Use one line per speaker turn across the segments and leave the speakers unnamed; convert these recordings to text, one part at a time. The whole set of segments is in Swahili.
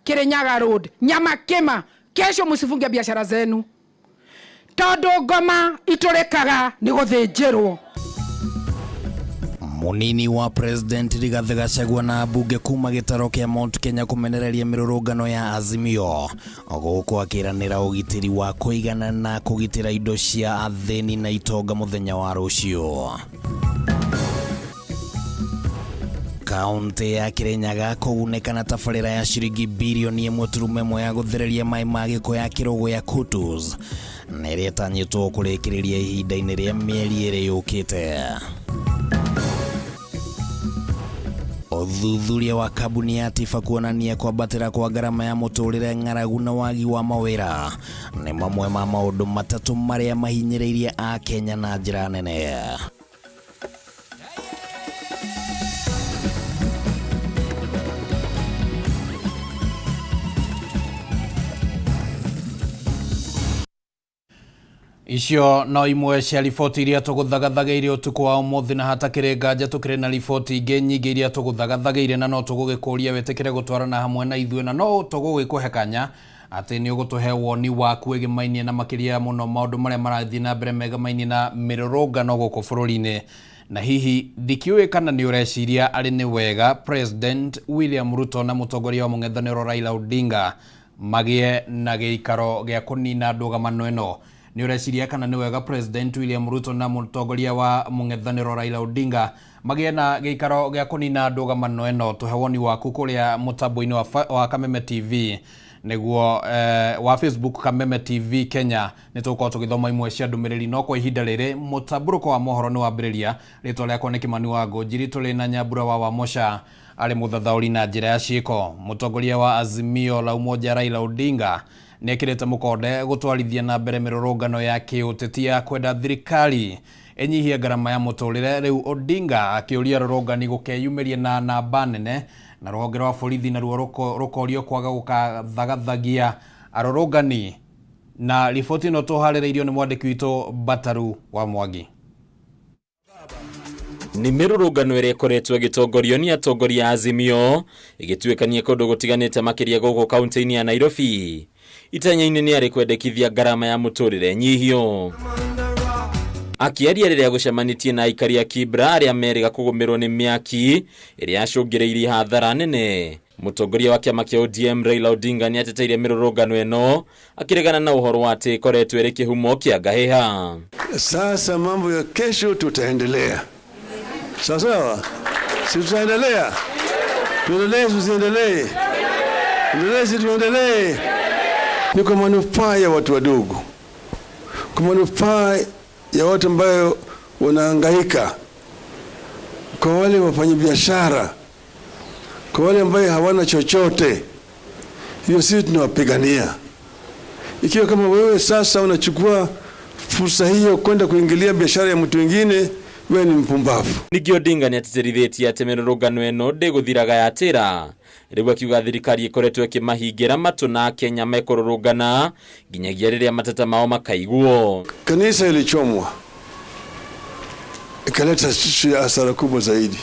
Kirinyaga Road, Nyamakema, kesho msifunge biashara zenu. Todo Goma itorekaga ni guthinjirwo.
Munini wa President Rigathi Gachagua na bunge kuma gitaro kia Mount Kenya kumenereria mirurungano ya Azimio guku akiranira ugitiri wa kuigana na kugitira indo cia atheni na itonga muthenya wa rucio. Kaunti ya Kirinyaga kuguneka na tabarĩra ya ciringi bilioni 1.1 ya guthereria mai ma giko ya kirogo ya Kutus nĩrĩa ĩtanyĩtwo kũrĩkĩrĩria ihinda-inĩ rĩa mĩeri 2 yũkĩte. Uthuthuria wa kabuni ya Tifa kuonania kwambatĩra kwa ngarama ya mũtũrĩre, ng'aragu na wagi wa mawĩra nĩ mamwe ma maũndũ matatũ marĩa mahinyĩrĩirie a Kenya na njĩra nene.
Icio no imwe cia riboti iria tũgũthagathageire ũtukũ wa ũmũthĩ, na hatakĩrĩ nganja tũkĩrĩ na riboti ingĩ nyingĩ iria tũgũthagathageire na no tũgũgĩkũria wĩtĩkĩre gũtwarana hamwe na ithuĩ, na no tũgũgĩkũhe kanya atĩ nĩ ũgũtũhe woni waku wĩgĩmainie na makĩria mũno maũndũ marĩa marathiĩ na mbere megamainie na mĩrũrũngano gũkũ bũrũri-inĩ. Na hihi ndikiũĩ kana nĩ ũreciria arĩ nĩ wega President William Ruto na mũtongoria wa mũng'ethanĩro Raila Odinga magĩe na gĩikaro gĩa kũnina ndũgamano ĩno. Ni ureciria kana ni wega President William Ruto na mũtongoria wa mũng'ethanĩro Raila Odinga magĩe na gĩikaro gĩa kũnina ndũgamano ĩno? Tũhe woni waku kũrĩa mũtambo-inĩ wa Kameme TV nĩguo wa Facebook Kameme TV Kenya. Nĩ tũgũkorwo tũgĩthoma imwe cia ndũmĩrĩri, no kwa ihinda rĩrĩ mũtamburuko wa mohoro nĩ wambĩrĩria. Rĩtwa rĩakwa nĩ Kimani wa Ngũnjiri, tũrĩ na Nyambura wa Wamosha arĩ mũthathaũri na njĩra ya ciĩko. Mũtongoria wa Azimio la Umoja Raila Odinga nekirete mukonde gutwarithia na mbere mirurungano ya kiuteti ya kwenda thirikari enyihia ngarama ya muturire. Riu Odinga akiuria rurungani gukeyumiria na namba nene, na rũhonge rwa borithi na ruo rukorio kwaga gukathagathagia arurungani. Na riboti ĩno tũharĩrĩirio nĩ mwandĩki witũ Bataru wa Mwangi.
Ni mirurungano ĩrĩa ĩkoretwo ĩgĩtongorio nĩ atongoria a Azimio ĩgĩtuĩkania kũndũ gũtiganĩte makĩria gũkũ kaunti-inĩ ya Nairobi. Itanya-inĩ nĩ arĩ kwendekithia ngarama ya mũtũrĩre nyihio. Akiaria rĩrĩa gũcemanitie na aikari a Kibra arĩa merĩga kũgũmĩrwo nĩ mĩaki ĩrĩa yacũngĩrĩirie hathara nene, mũtongoria wa kĩama kĩa ODM Raila Odinga nĩ ateteire mirurungano ĩno akĩregana na ũhoro wa atĩ ĩkoretwo ĩrĩ kĩhumo kĩa ngahĩha.
Sasa mambo ya kesho tutaendelea. Sawa? Si tutaendelea? Tuendelee, tusiendelee? Tuendelee, si tuendelee? Ni kwa manufaa ya watu wadogo, kwa manufaa ya watu ambao wanahangaika, kwa wale wafanyabiashara, kwa wale ambao hawana chochote. Hiyo sisi tunawapigania. Ikiwa kama wewe sasa unachukua fursa hiyo kwenda kuingilia biashara ya mtu mwingine, wewe ni mpumbavu.
Ningĩ Odinga nĩ ateterithĩtie atĩ mĩrũrũngano ĩno ndĩgũthiraga yatĩra, rĩu akiuga thirikari ĩkoretwo ĩkĩmahingĩra matũ na Kenya mekũrũrũngana nginyagia rĩrĩa mateta mao makaiguo.
Kanisa ilichomwa ikaleta hasara kubwa zaidi,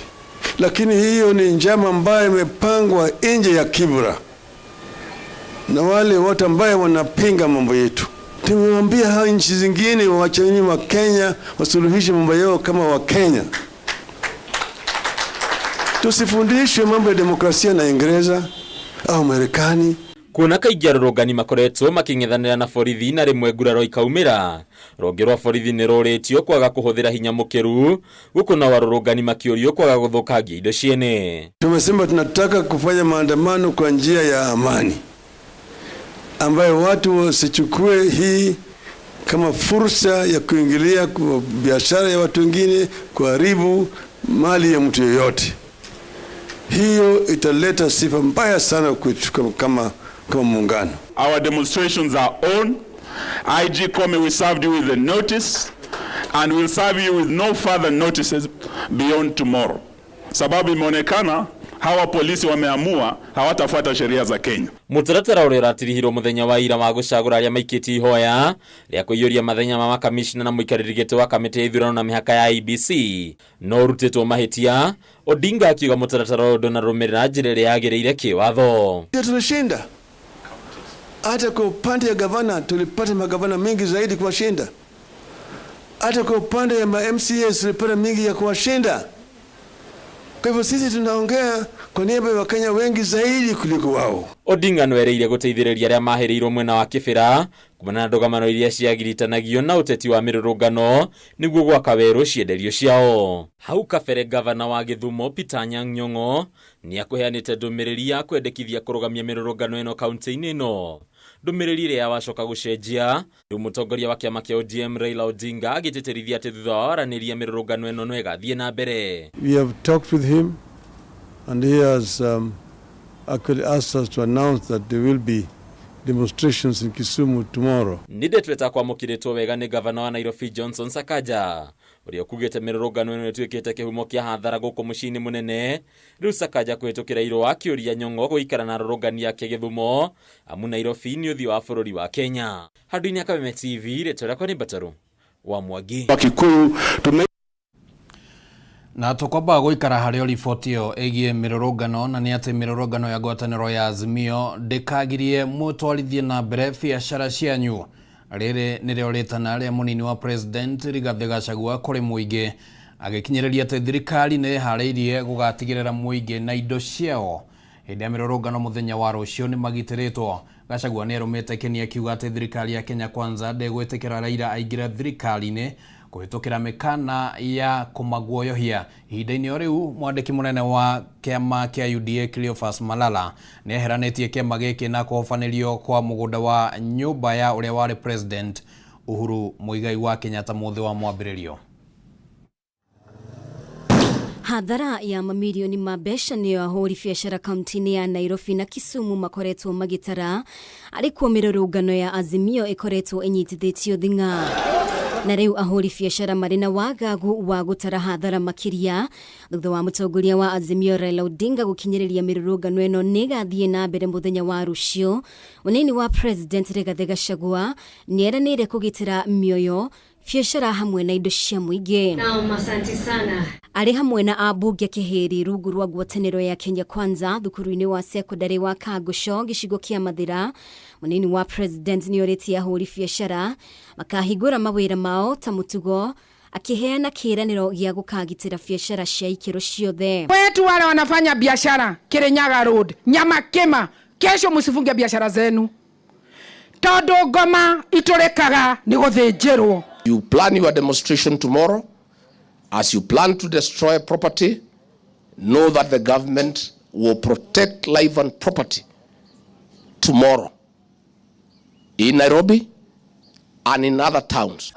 lakini hiyo ni njama ambayo imepangwa nje ya Kibra na wale watu ambao wanapinga mambo yetu. Tumewambia hao nchi zingine waacheni wa Kenya wasuluhishe mambo yao kama wa Kenya. Tusifundishwe mambo ya demokrasia na Ingereza au Marekani.
Kuona kaingĩ arũrũngani makoretwo makĩng'ethanĩra na borithi na rĩmwe nguraro ikaumĩra, rũhonge rwa borithi nĩ rũrĩtio kwaga kũhũthĩra hinya mũkĩru, gũkũ na arũrũngani makĩũrio kwaga gũthũkangia indo ciene.
Tumesema tunataka kufanya maandamano kwa njia ya amani, ambayo watu wasichukue hii kama fursa ya kuingilia kwa biashara ya watu wengine, kuharibu mali ya mtu yoyote. Hiyo italeta sifa mbaya sana kama muungano.
Our demonstrations are on. IG Kameme, we served you with a notice and we'll serve you with no further notices beyond tomorrow. Sababu imeonekana hawa polisi wameamua hawatafuata sheria za Kenya.
Mutaratara uria uratirihirwo muthenya wa ira wa gucagura aria maikiti ihoya ria kuiyuria mathenya ma makamishna na muikariri giti wa kamiti ya ithurano na mihaka ya IBC no urutitwo mahitia. Odinga akiuga mutaratara uyu ndunarumira njira iria yagiriire kiwatho.
Tulishinda hata kwa upande ya gavana, tulipata magavana mingi zaidi kuwashinda. Hata kwa upande ya MCAs tulipata mingi ya kuwashinda. Kwa hivyo sisi tunaongea kwa niaba ya Wakenya wengi zaidi kuliko wao.
Odinga nwereire guteithiriria aria mahirirwo mwena wa kibira kumana na ndogamano iria ciagiritanagio na uteti wa mirurungano niguo gwaka werũ cienderio ciao. Hau kabere gavana wa Githumo Peter Nyong'o ni akuheanite ndumiriri ya kwendekithia kurugamia mirurungano ino kaunti-ini ino. Ndumiriri iria wacoka gucenjia riu mutongoria wa kiama kia ODM Raila Odinga agiteterithia ati thutha wa araniria mirurungano ino no igathie na mbere.
We have talked with him and he has actually asked us to announce that there will be demonstrations in Kisumu tomorrow.
Nindetweta kwa mukiritwo wega ni gavana wa Nairobi Johnson Sakaja uria kugite mirurungano ino nituikite kihumo kia hathara guku mucini munene. Riu Sakaja kuhitukira iro akiuria Nyong'o guikara na rurungani yake Githumo amu Nairobi ni uthio wa bururi wa Kenya. Handu-ini ya Kameme TV retwera kwa ni Bataru wa Mwangi.
Wakikuyu
Na tukwamba guikara hario riboti iyo egie mirurungano na ni ati mirurungano ya ngwataniro ya Azimio ndikagirie mutwarithie na mbere biacara cianyu. Riri nirio ritana ria munini wa president Rigathi Gachagua kuri muingi agikinyiriria ati thirikari ni hariirie gugatigirira muingi na indo ciao. Hindi ya mirurungano muthenya wa rucio ni magitiritwo. Gachagua ni arumite Kenya akiuga ati thirikari ya Kenya Kwanza ndegwitikira Raila aingira thirikari-ini kuhitukira mikana ya kumaguoyohia. Ihinda-ini o riu mwandiki munene wa kiama kia UDA Cleophas Malala ni eheranitie kiama giki na kuhofanirio kwa mugunda wa nyumba ya uria wari president Uhuru Muigai wa Kenyatta muthi wa mwambiririo.
Hadhara ya mamilioni ma mbeca niyo ahuri biacara kaunti-ini ya Nairobi na Kisumu makoretwo magitara arikuo mirurungano ya Azimio ikoretwo inyitithitio thinga. Na riu ahuri biacara marina wagagu wa gutara hathara makiria thutha wa mutongoria wa Azimio Raila Odinga gukinyiriria mirurungano eno nigathie na mbere muthenya wa rucio. Munini wa president Rigathi Gachagua nieranire kugitira mioyo biacara hamwe na indo cia muingi.
Na asante sana.
Ari hamwe na abunge kihiri rungu rwa ngwataniro ya Kenya Kwanza thukuru-ini wa secondary wa Kagosho gicigo kia Mathira. Munini wa president ni oreti ahuri biacara makahingura mawira mao ta mutugo akiheana kiraniro gia gukagitira biacara cia ikiro ciothe.
Wetu wale wanafanya biashara Kirinyaga Road, Nyamakema, kesho msifunge biashara zenu. Todo ngoma iturekaga ni guthinjirwo.
You plan your demonstration tomorrow. As you plan to destroy property, know that the government will protect life and property tomorrow in Nairobi and in other towns.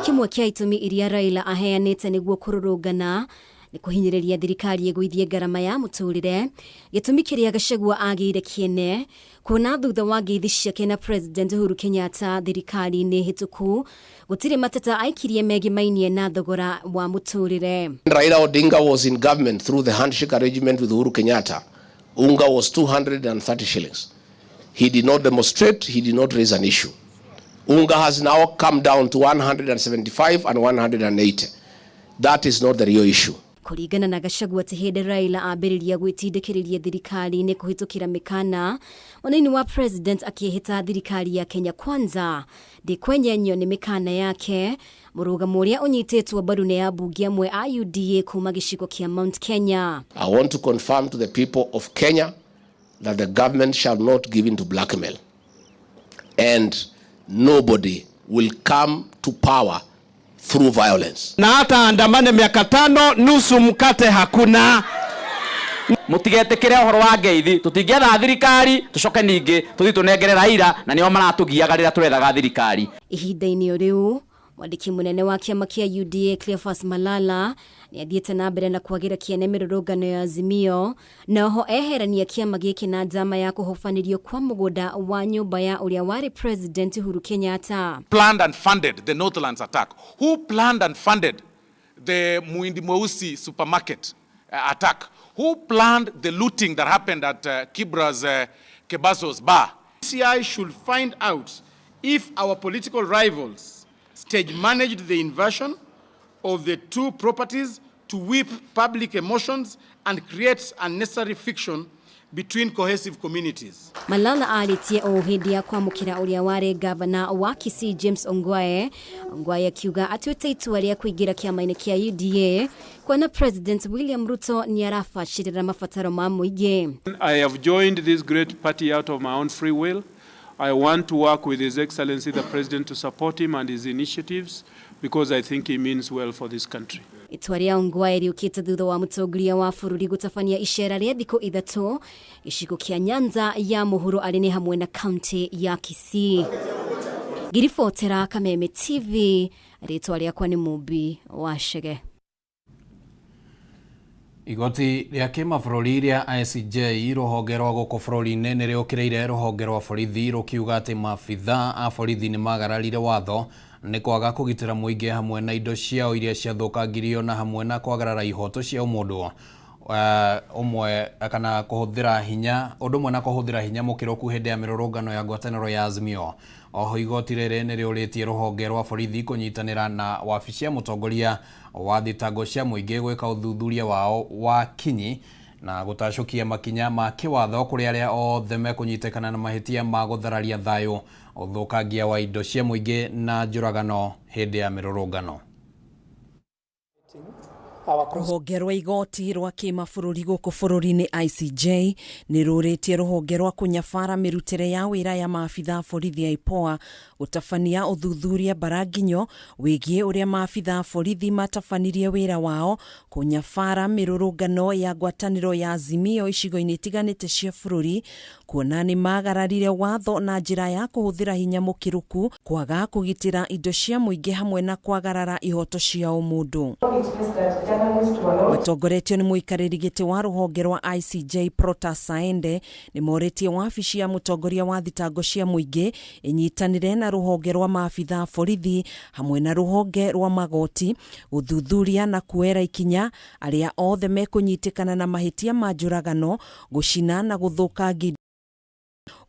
Kimwe kia itumi iria Raila aheanite niguo kururungana ni kuhinyiriria thirikari iguithie garama ya muturire. Gitumi kiria Gachagua agire kiene kuona thutha wa ngeithi ciake na president Uhuru Kenyatta thirikari ni hituku gutire mateta aikirie megimainie na thogora wa muturire.
Raila Odinga was in government through the handshake arrangement with Uhuru Kenyatta. Unga was 230 shillings. He did not demonstrate, he did not raise an issue. Unga has now come down to 175 and 180. That is not the real issue.
Kuringana na Gachagua tihede Raila ambiriria gwitindikiriria thirikari ni kuhitukira mikana. Munini wa president akihita thirikari ya Kenya Kwanza ndikwenyenyo ni mikana yake. Murugamo uria unyitetwo baru ne abunge amwe a UDA kuma gicigo kia Mount Kenya.
I want to confirm to the people of Kenya that the government shall not give in to blackmail. And nobody will come to power through violence.
Na hata andamane miaka 5 nusu mkate hakuna. Mutigetekere uhoro wa ngeithi tutingiatha thirikari tucoke ningi tuthi tunengere Raila na nio maratugiaga rira turethaga thirikari.
Ihinda-ini o riu mwandiki munene wa kiama kia UDA Cleophas Malala ni athiete na mbere na kwagira kiene mirurungano ya Azimio na oho eherania kiama giki na njama ya kuhofanirio kwa mugunda wa nyumba ya uria wari president Uhuru Kenyatta.
Planned and funded the Northlands attack. Who planned and funded
the Muindi Mweusi supermarket attack? Who planned the looting that happened at Kibra's Kebaso's bar? DCI should find out if our political rivals stage-managed the invasion of the two properties to whip public emotions and create unnecessary fiction between cohesive communities.
Malala alitie o hindi ya kwamukira uria wari gavana wa Kisii James Ongwae akiuga atuite itua ria kuingira kiama-ini kia UDA kwana President William Ruto ni arafashirira mafataro ma muingi.
I have joined this great party out of my own free will. I want to work with His Excellency the President to support him and his initiatives because I think he means well for this country.
Itua ria Ongwae riukite thutha wa mutongoria wa bururi gutabania icera ria thiku ithatu gicigo kia Nyanza ya Mohoro arene hamwe na county ya Kisii. Giribotera Kameme TV, ritwa riakwa ni Mubi wa Shege.
Igoti ria kimabũrũri ria ICJ rũhonge rwa gũkũ bũrũri-inĩ nĩ rĩũkĩrĩire rũhonge rwa borithi rũkiuga atĩ maabitha a borithi nĩ magararire watho nĩ kwaga kũgitĩra mũingĩ hamwe na indo ciao iria ciathũkangirio na hamwe na kwagarara ihoto cia mũndũ umwe kana kũhũthĩra hinya ũndũ ũmwe na kũhũthĩra hinya mũkĩrũku hĩndĩ ya mĩrũrũngano ya ngwatanĩro ya Azimio. Oho igoti rĩrĩ nĩ rĩũrĩtie rũhonge rwa borithi kũnyitanĩra na wabici ya mũtongoria wa thitango cia mũingĩ gwĩka ũthuthuria wao wa kinyi na gũtacũkia makinya ma kĩwatho kũrĩ arĩa othe mekũnyitikana na mahĩtia ma gũthararia thayũ, ũthũkangia wa indo cia mũingĩ na njũragano hĩndĩ ya mĩrũrũngano.
Rũhonge rwa igoti rwa kimabũrũri gũkũ bũrũri-inĩ ICJ nĩ rũrĩtie rũhonge rwa kũnyabara mĩrutĩre ya wĩra ya maabitha borithi a IPOA gũtabania ũthuthuria baranginyo wĩgiĩ ũrĩa maabitha borithi matabanirie wĩra wao kũnyabara mĩrũrũngano ya ngwatanĩro ya Azimio icigo-inĩ itiganĩte cia bũrũri, kuona nĩ magararire watho na njĩra ya kũhũthĩra hinya mũkĩrũku, kwaga kũgitĩra indo cia mũingĩ hamwe na kwagarara ihoto cia mũndũ. Matongoretio nĩ mũikarĩri gĩtĩ wa rũhonge rwa ICJ Protas Saende nĩ morĩtie wabici ya mũtongoria wa thitango cia mũingĩ ĩnyitanĩre na rũhonge rwa maabitha borithi hamwe na rũhonge rwa magoti gũthuthuria na kuoera ikinya arĩa othe mekũnyitikana na mahĩtia ma njũragano, gũcina na gũthũkangia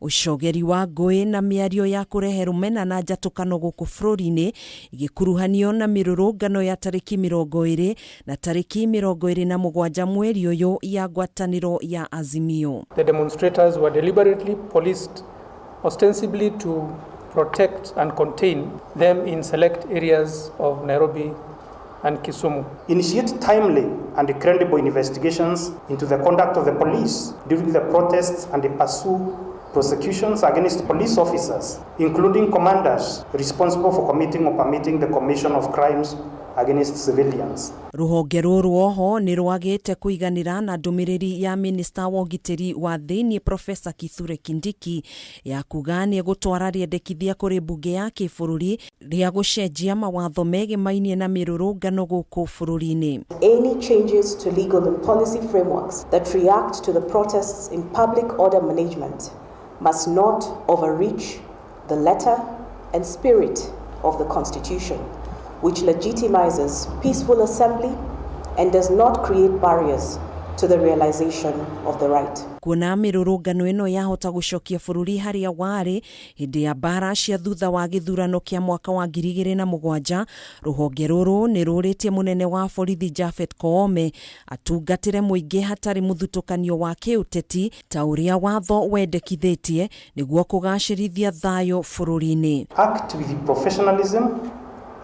ucogeri wa ngũĩ na mĩario ya kũrehe rũmena na njatũkano gũkũ bũrũri-inĩ igĩkuruhanio na mĩrũrũngano ya tarĩki 20 na tarĩki 27 mweri ũyũ ya ngwatanĩro ya Azimio.
The demonstrators were deliberately policed ostensibly to protect and contain them in select areas of Nairobi and Kisumu.
Initiate timely and credible investigations into the conduct of the police during the protests and pursue prosecutions against police officers, including commanders responsible for committing or permitting the commission of crimes against civilians.
Rũhonge rũrũ oho nĩ rwagĩte kũiganĩra na ndũmĩrĩri ya minista wa ũgitĩri wa thĩinĩ Profesa Kithure Kindiki ya kuga nĩ gũtwara rĩendekithia kũrĩ mbunge ya kĩbũrũri rĩa gũcenjia mawatho megemainie na mĩrũrũngano gũkũ bũrũri-inĩ.
Any changes to legal and policy frameworks that react to the protests in public order management must not overreach the letter and spirit of the Constitution, which legitimizes peaceful assembly and does not create barriers to the realization of the right.
Kuona mĩrũrũngano ĩno yahota gũcokia bũrũri harĩa warĩ hĩndĩ ya mbara cia thutha wa gĩthurano kĩa mwaka wa 2007, rũhonge rũrũ nĩ rũrĩtie mũnene wa borithi Japhet Koome atungatĩre mũingĩ hatarĩ mũthutũkanio wa kĩũteti ta ũrĩa watho wendekithĩtie nĩguo kũgacĩrithia thayũ bũrũri-inĩ.
Act with professionalism,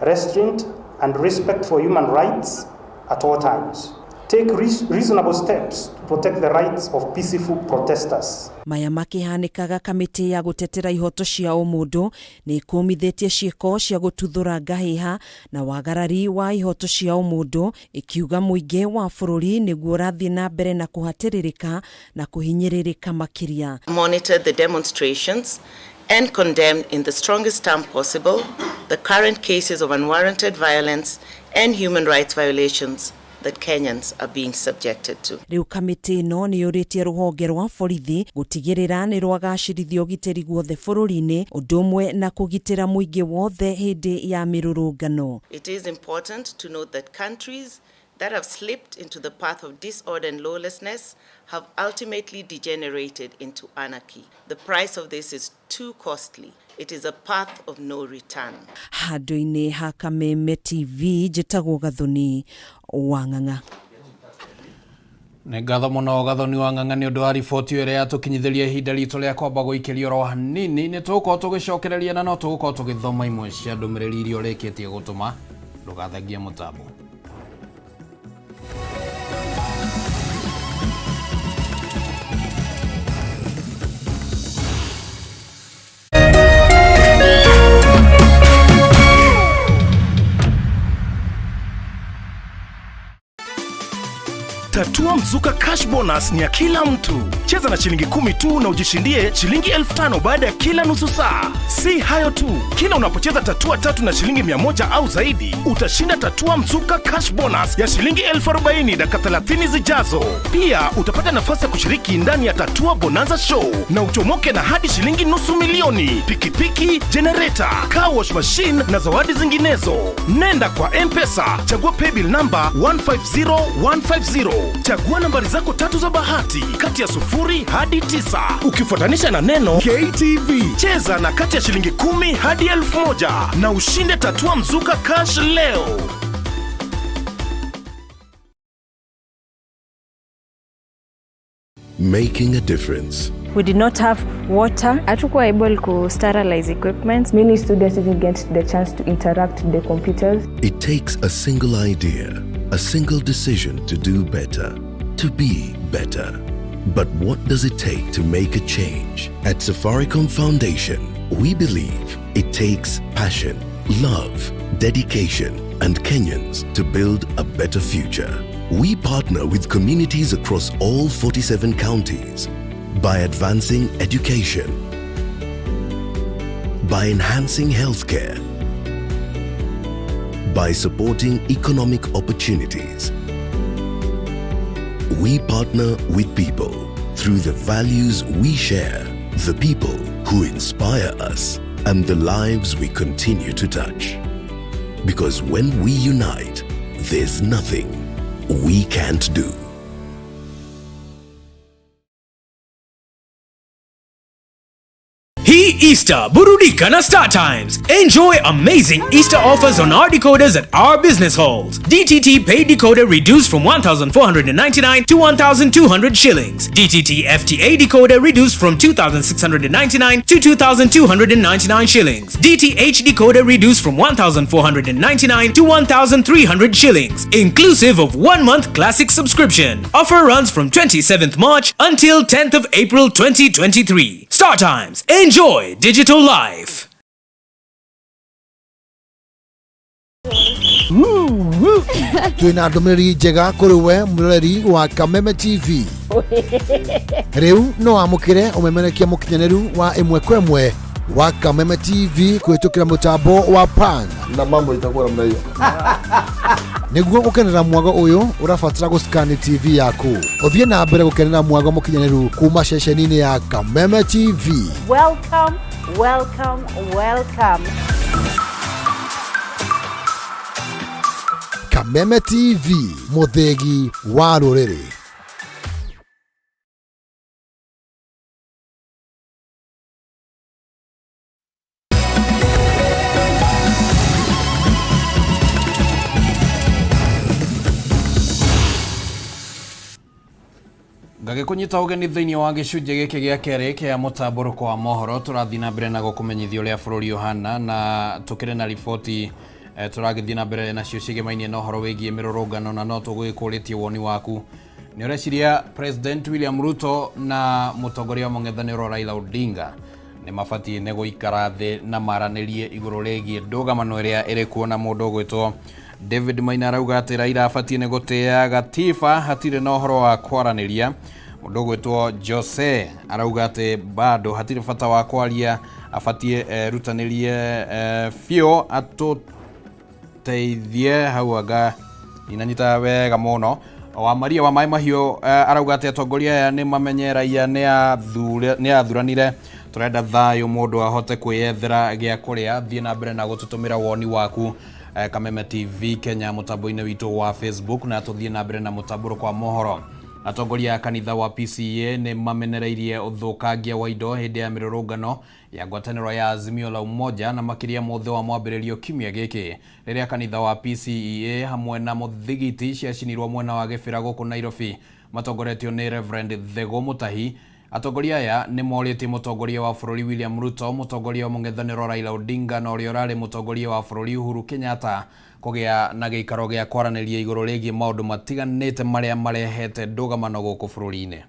restraint and respect for human rights at all times. Take reasonable steps to protect the rights of peaceful protesters.
Maya makĩhanĩkaga kamĩtĩ ya gũtetera ihoto cia ũmũndũ nĩ kũmithĩtie ciĩko cia gũtuthũra ngahĩha na wagarari wa ihoto cia ũmũndũ, ikiuga mũingĩ wa bũrũri nĩguo rathiĩ na mbere na kũhatĩrĩrĩka na kũhinyĩrĩrĩka makĩria.
Monitor the demonstrations and condemn in the strongest term possible the current cases of unwarranted violence and human rights violations that Kenyans are being subjected to.
Riu kamiti no ni yuritie ruhonge rwa borithi gutigirira ni rwagacirithio giteri guothe bururi-ini udumwe na kugitira muingi wothe hindi ya mirurungano.
It is important to note that countries that have slipped into the path of disorder and lawlessness have ultimately degenerated into anarchy. The price of this is too costly. It is a path of no return.
Handu-ini ha Kameme TV njitagwo Gathoni Wang'ang'a.
Nĩ ngatho mũno Gathoni Wang'ang'a nĩ ũndũ wa riboti ĩrĩa yatũkinyithĩria ihinda ritũ rĩa kwamba gũikĩrio ro hanini. Nĩ tũgũkorwo tũgĩcokereria na no tũgũkorwo tũgĩthoma imwe cia ndũmĩrĩri iria ũrĩkĩtie gũtũma. Ndũgathagie mũtambo.
Tatua Mzuka Cash Bonus ni ya kila mtu. Cheza na shilingi 10 tu na ujishindie shilingi 5,000 baada ya kila nusu saa. Si hayo tu, kila unapocheza tatua 3 na shilingi 100 au zaidi, utashinda Tatua Mzuka Cash Bonus ya shilingi 40,000 dakika 30 zijazo. Pia utapata nafasi ya kushiriki ndani ya Tatua Bonanza Show na uchomoke na hadi shilingi $250,000, pikipiki, generator, car wash machine na zawadi zinginezo. Nenda kwa M-Pesa, chagua paybill number 150150. Chagua nambari zako 3 za bahati kati ya 0 hadi 9 ukifuatanisha na neno KTV. Cheza na kati ya shilingi 10 hadi 1,000 na ushinde Tatua Mzuka Cash leo.
Making a difference.
We did not have water. Hatukuwa able to sterilize equipment. Many students didn't get the chance to interact with the computers.
It takes a single idea, a single decision to do better, to be better. But what does it take to make a change? At Safaricom Foundation, we believe it takes passion, love, dedication, and Kenyans to build a better future. We partner with communities across all 47 counties by advancing education, by enhancing healthcare, by supporting economic opportunities. We partner with people through the values we share, the people who inspire us, and the lives we continue to touch. Because when we unite, there's nothing we can't do.
Hii Easter, burudika na Star Times. Enjoy amazing Easter offers on our decoders at our business halls. DTT paid decoder reduced from 1,499 to 1,200 shillings. DTT FTA decoder reduced from 2,699 to 2,299 shillings. DTH decoder reduced from 1,499 to 1,300 shillings, inclusive of 1 month classic subscription. Offer runs from 27th March until 10th of April 2023. Star Times. Enjoy digital life.
Twina ndũmĩrĩri njega kũrĩ we mũroreri wa Kameme TV. Rĩu no amũkĩre ũmemerekia mũkinyanĩru wa ĩmwe kwa ĩmwe wa Kameme TV kũhĩtũkĩra mũtambo wa PAN. Na mambo itakuwa namna hiyo. Nĩguo gũkenera mwago ũyũ ũrabatara gũscan TV yaku. Ũthiĩ na mbere gũkenera mwago mũkinyanĩru kuma ceceni-inĩ ya Kameme TV.
Welcome, welcome, welcome.
Kameme TV, mũthĩgi wa rũrĩrĩ.
Ngagĩkũnyita ũgeni thĩinĩ wa gĩcunjĩ gĩkĩ gĩa kerĩ kĩa mũtamburuko wa mohoro. Tũrathiĩ na mbere na gũkũmenyithia ũrĩa bũrũri ũhana na tũkĩrĩ na riboti tũragĩthiĩ na mbere nacio cigĩmainie na ũhoro wĩgiĩ mĩrũrũngano na no tũgũgĩkũrĩtie woni waku. Nĩ ũreciria President William Ruto na mũtongoria wa mũng'ethanĩro Raila Odinga nĩ mabatiĩ nĩ gũikara thĩ na maranĩrie igũrũ rĩgiĩ ndũgamano ĩrĩa ĩrĩ kuo na mũndũ ũgwĩtwo David Maina arauga atĩ Raila abatiĩ nĩ gũtĩa gatiba hatirĩ na ũhoro wa kwaranĩria. Mũndũ ũgwĩtwo Jose arauga atĩ bado hatirĩ bata wa kwaria, abatiĩ rutanĩrie biũ atũteithie hau anga inanyita wega muno wa Maria wa Mai Mahiũ arauga atĩ atongoria aya nĩ mamenyeragia nĩ athuranire turenda thayũ mũndũ ahote kwĩyethera gĩa kũrĩa thiĩ na mbere na gũtũtũmĩra woni waku Kameme TV Kenya mũtambo-inĩ witũ wa Facebook na tuthiĩ na mbere na Mutamburuko wa Mohoro. Atongoria kanitha wa PCA nĩ mamenereirie ũthũkangia wa indo hĩndĩ ya mĩrũrũngano ya ngwatanĩro ya Azimio la Umoja na makĩria mũthĩ wa mwambĩrĩrio kiumia gĩkĩ rĩrĩa kanitha wa PCA hamwe na mũthigiti ciacinirwo mwena wa Gĩbĩra gũkũ Nairobi matongoretio nĩ Reverend Thego Mutahi. Atongoria aya nĩ morĩtie mũtongoria wa bũrũri William Ruto, mũtongoria wa mũng'ethanĩro Raila Odinga na ũrĩa ũrarĩ mũtongoria wa bũrũri Uhuru Kenyatta kũgĩa na gĩikaro gĩa kwaranĩria igũrũ rĩgiĩ maũndũ matiganĩte marĩa marehete ndũgamano gũkũ bũrũri-inĩ.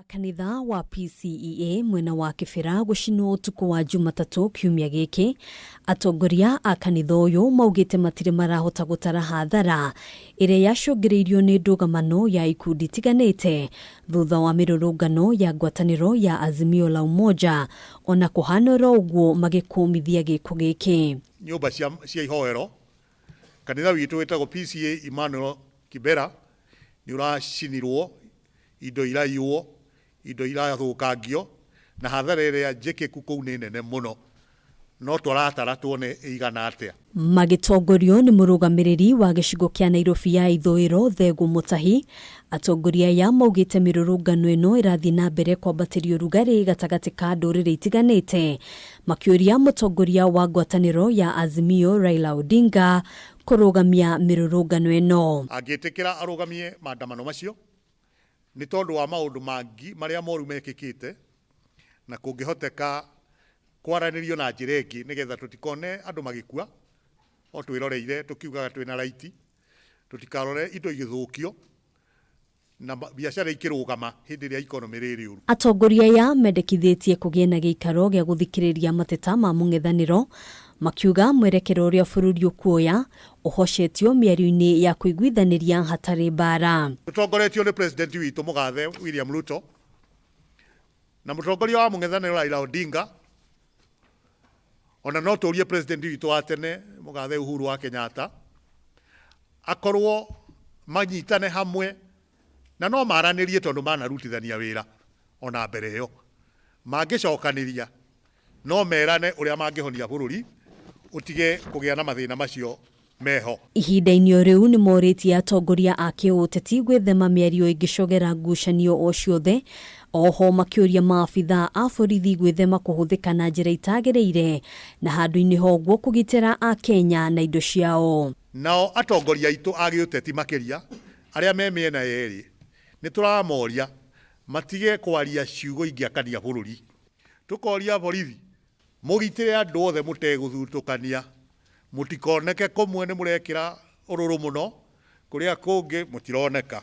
Kanitha wa PCEA mwena wa Kĩbĩra gũcinwo ũtukũ wa Jumatatũ kiumia gĩkĩ. Atongoria a kanitha ũyũ maugĩte matirĩ marahota gũtara hathara ĩrĩa yacũngĩrĩirio nĩ ndũgamano ya ikundi itiganĩte thutha wa mĩrũrũngano ya ngwatanĩro ya Azimio la Umoja ona kũhanĩra ũguo magĩkũmithia gĩko gĩkĩ.
Nyũmba cia ihoero kanitha witũ wĩtagwo PCA Emmanuel Kibera nĩ ũracinirwo, indo iraiywo, indo irathũkangio na hathara ĩrĩa njĩkĩku kũu nĩ nene mũno, no tũratara tuone ĩigana atĩa.
Magĩtongorio nĩ mũrũgamĩrĩri wa gĩcigo kĩa Nairobi ya ithũĩro Thego Mutahi. Atongoria ya maugĩte mĩrũrũngano ĩno ĩrathiĩ na mbere kwambatĩrio rugarĩ gatagatĩ ka ndũrĩrĩ itiganĩte, makĩũria mũtongoria wa ngwatanĩro ya Azimio Raila Odinga kũrũgamia mĩrũrũngano ĩno.
Angĩtĩkĩra arũgamie maandamano macio nĩ tondũ wa maũndũ mangĩ marĩa moru mekĩkĩte na kũngĩhoteka kwaranĩrio na njĩra ĩngĩ nĩgetha tũtikone andũ magĩkua o twĩroreire tũkiugaga twĩna raiti, tũtikarore indo igĩthũkio na biacara ikĩrũgama hĩndĩ ĩrĩa ikonomi rĩrĩ ũru. Atongoria
ya mendekithĩtie kũgĩa na gĩikaro gĩa gũthikĩrĩria mateta ma mũng'ethanĩro, makiuga mwerekero ũrĩa bũrũri ũkuoya ũhocetio mĩario-inĩ ya kũiguithanĩria hatarĩ mbara.
Tũtongoretio nĩ president witũ mũgathe William Ruto na mũtongoria wa mũng'ethanĩro Raila Odinga, ona no tũrie president witũ wa tene mũgathe Uhuru wa Kenyatta akorwo manyitane hamwe na no maranĩrie tondũ manarutithania wĩra ona mbere ĩyo, mangĩcokanĩria no merane ũrĩa mangĩhonia bũrũri utige kũgĩa na mathĩna macio meho.
Ihinda-inĩ rĩu nĩ morĩtie atongoria a kĩũteti gwĩthema mĩario ĩngĩcogera ngucanio o ciothe. Oho makĩũria maabitha a borithi gwĩthema kũhũthĩka na njĩra itagĩrĩire na handũ-inĩ hoguo kũgitĩra a Kenya na indo ciao.
Nao atongoria aitũ a gĩũteti makĩria arĩa me mĩena yerĩ nĩ tũramoria matige kwaria ciugo ingĩakania bũrũri. Tũkoria borithi mũgitĩre andũ othe mũtegũthutũkania, mũtikoneke kũmwe nĩ mũrekĩra ũrũrũ mũno kũrĩa kũngĩ mũtironeka.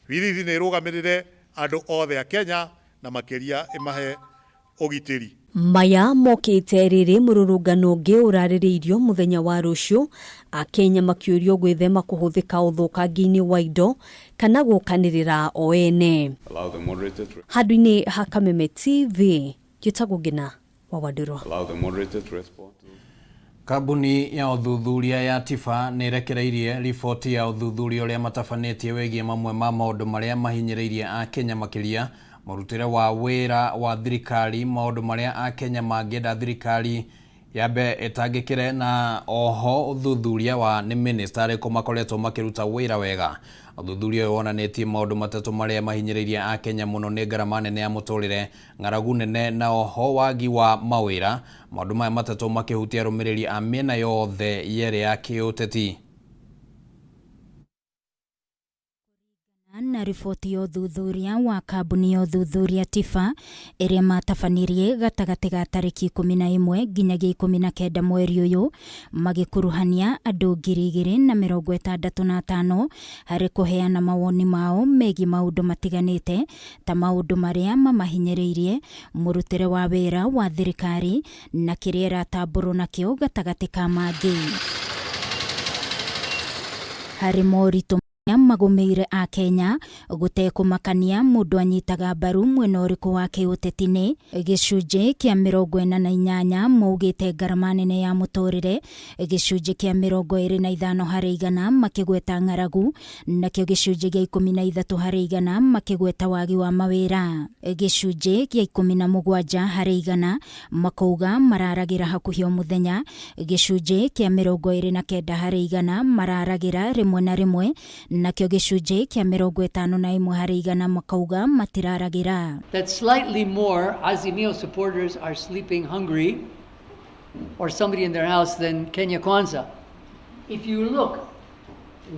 Borithi nĩ ĩrũgamĩrĩre andũ othe a Kenya na makĩria ĩmahe ũgitĩri.
Maya mokĩte rĩrĩ mũrũrũngano ũngĩ ũrarĩrĩirio mũthenya wa rũciũ, a Kenya makĩũrio gwĩthema kũhũthĩka ũthũkangia-inĩ wa indo kana gũkanĩrĩra o ene. Handũ-inĩ ha Kameme TV, njĩtagwo Ngina wa Wadĩro.
Kambuni ya ũthuthuria ya Tifa nĩ ĩrekereirie riboti ya ũthuthuria ũrĩa matabanĩtie wĩgiĩ mamwe ma maũndũ marĩa mahinyĩrĩirie a Kenya makĩria mũrutĩre wa wĩra wa thirikari, maũndũ marĩa a Kenya mangĩenda thirikari yambe ĩtangĩkĩre na oho ũthuthuria wa nĩ minister arĩkũ makoretwo makĩruta wĩra wega. Ũthuthuria ũyũ wonanĩtie maũndũ matatũ marĩa mahinyĩrĩirie a Kenya mũno nĩ ngarama nene ya mũtũrĩre, ng'aragu nene na oho wagi wa mawĩra. Maũndũ maya matatũ makĩhutia arũmĩrĩri a mĩena yothe yerĩ ya kĩũteti.
Na riboti ya ũthuthuria wa kambuni ya ũthuthuria Tifa ĩrĩa matabanirie gatagatĩ ga tarĩki 11 nginyagia 19 mweri ũyũ, magĩkuruhania andũ 2,065 harĩ kũheana mawoni mao megiĩ maũndũ matiganĩte ta maũndũ marĩa mamahinyĩrĩirie, mũrutĩre wa wĩra wa thirikari na kĩrĩa ĩratambũrwo nakĩo gatagatĩ ka mangĩ. Harĩ moritũ magomeire a Kenya gutekumakania mundu anyitaga mbaru mwena uriku wa kiutetini. Gicunji kia 48 maugite ngarama nene ya muturire, gicunji kia 25 harĩ igana makigweta ng'aragu, nakio gicunji gia 13 harĩ igana makigweta wagi wa mawira. Gicunji gia 17 harĩ igana makauga mararagira hakuhi o muthenya. Gicunji kia 29 harĩ igana mararagira rimwe na rimwe, nakio gicunji kia 51 harĩ igana makauga matiraragira.
That slightly more Azimio supporters are sleeping hungry or somebody in their house than Kenya Kwanza. If you look,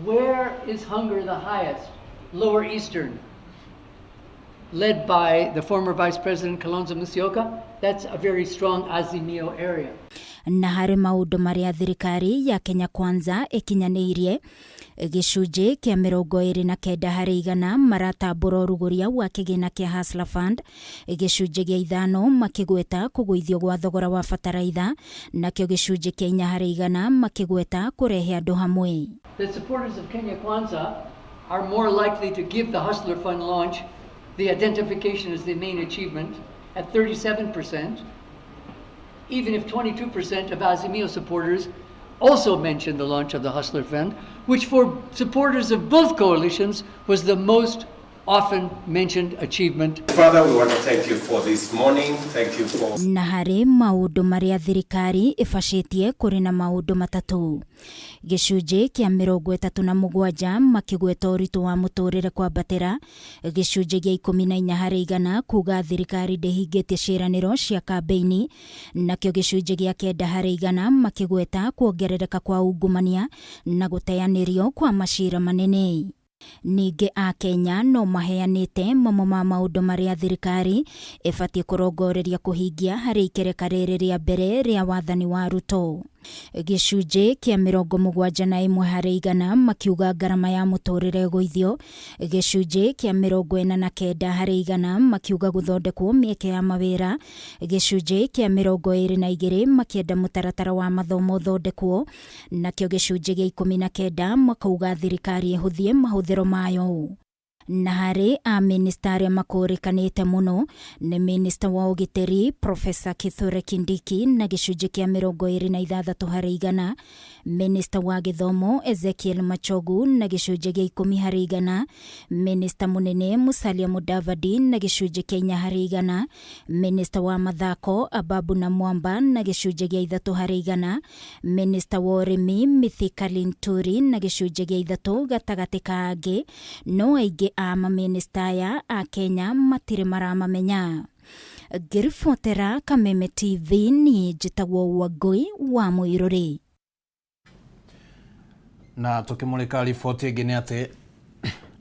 where is hunger the highest? Lower Eastern, led by the former Vice President Kalonzo Musyoka. That's a very strong Azimio area.
Na harĩ maũndũ marĩa thirikari ya Kenya Kwanza ikinyanĩirie, gicunji kia 29 harĩ igana maratambũra ũrugũria wa kĩgĩna kia Hustler Fund, gicunji gia 5 makigweta kũgũithio gwa thogora wa bataraitha, nakio gicunji kia 4 harĩ igana makigweta kũrehe andũ hamwe.
The supporters of Kenya Kwanza are more likely to give the Hustler Fund launch the identification as the main achievement at 37%, even if 22% of Azimio supporters also mentioned the launch of the Hustler Fund, which for supporters of both coalitions was the most often mentioned achievement.
Father, we want to thank you for this morning. Thank you for...
Na harĩ maũndũ marĩa thirikari ĩbacĩtie kũrĩ na maũndũ matatũ. Gicunji kia 37 makigweta ũritũ wa mũtũrĩre kwambatĩra. Gicunji gia 14 harĩ igana kuga thirikari ndĩhingĩtie ciĩranĩro cia kambeini, nakio gicunji gia 9 harĩ igana makigweta kuongerereka kwa ungumania na gũteanĩrio kwa macira manene. Ningĩ a Kenya no maheanĩte mamwe ma maũndũ marĩa thirikari ĩbatiĩ kũrongoreria kũhingia harĩ ikereka rĩrĩ rĩa mbere rĩa wathani wa Ruto. Gicunji kia 71 harĩ igana makiuga ngarama ya mũtũrĩre gũithio. Gicunji kia 49 harĩ igana makiuga gũthondekwo mĩeke ya mawĩra. Gicunji kia 22 makienda mũtaratara wa mathomo thondekwo, nakio gicunji gia 19 makauga thirikari ĩhũthie mahũthĩro mayo. Na harĩ a minista arĩa makũrĩkanĩte mũno nĩ minista wa ũgitĩri Profesa Kithure Kindiki na gĩcunjĩ kĩa 26 harĩ igana, minista wa gĩthomo Ezekiel Machogu na gĩcunjĩ gĩa 10 harĩ igana, minista mũnene Musalia Mudavadi na gĩcunjĩ kĩa 4 harĩ igana, minista wa mathako Ababu na Mwamba na gĩcunjĩ gĩa 3 harĩ igana, minista wa ũrĩmi Mithika Linturi na gĩcunjĩ gĩa 3 gatagatĩ ka angĩ, no aingĩ a maminista aya a Kenya matire maramamenya. Ngĩribotera Kameme TV ni njĩtagwo Wangui wa Mũirũrĩ.
Na tukimulika riboti ĩngĩ nĩ atĩ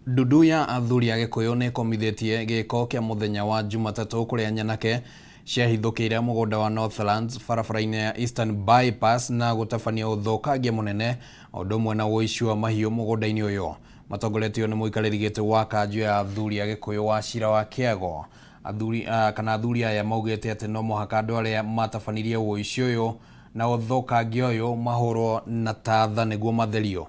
ndudu ya athuri a Gĩkũyũ nĩ ĩkomithĩtie gĩko kĩa mũthenya wa Jumatatũ kũrĩa nyanake ciahithũkĩire mũgũnda wa Northlands barabara-inĩ ya Eastern Bypass na gũtabania ũthũkangia mũnene ũndũ ũmwe na ũici wa mahiũ mũgũnda-inĩ ũyũ. Matongoretio nĩ mũikarĩri gĩtĩ wa kanjũ ya athuri a Gĩkũyũ wa cira wa Kĩago. Athuri aya maugĩte atĩ no mũhaka andũ arĩa matabanirie ũici ũyũ na ũthũkangia ũyũ mahũrwo na tatha nĩguo matherio.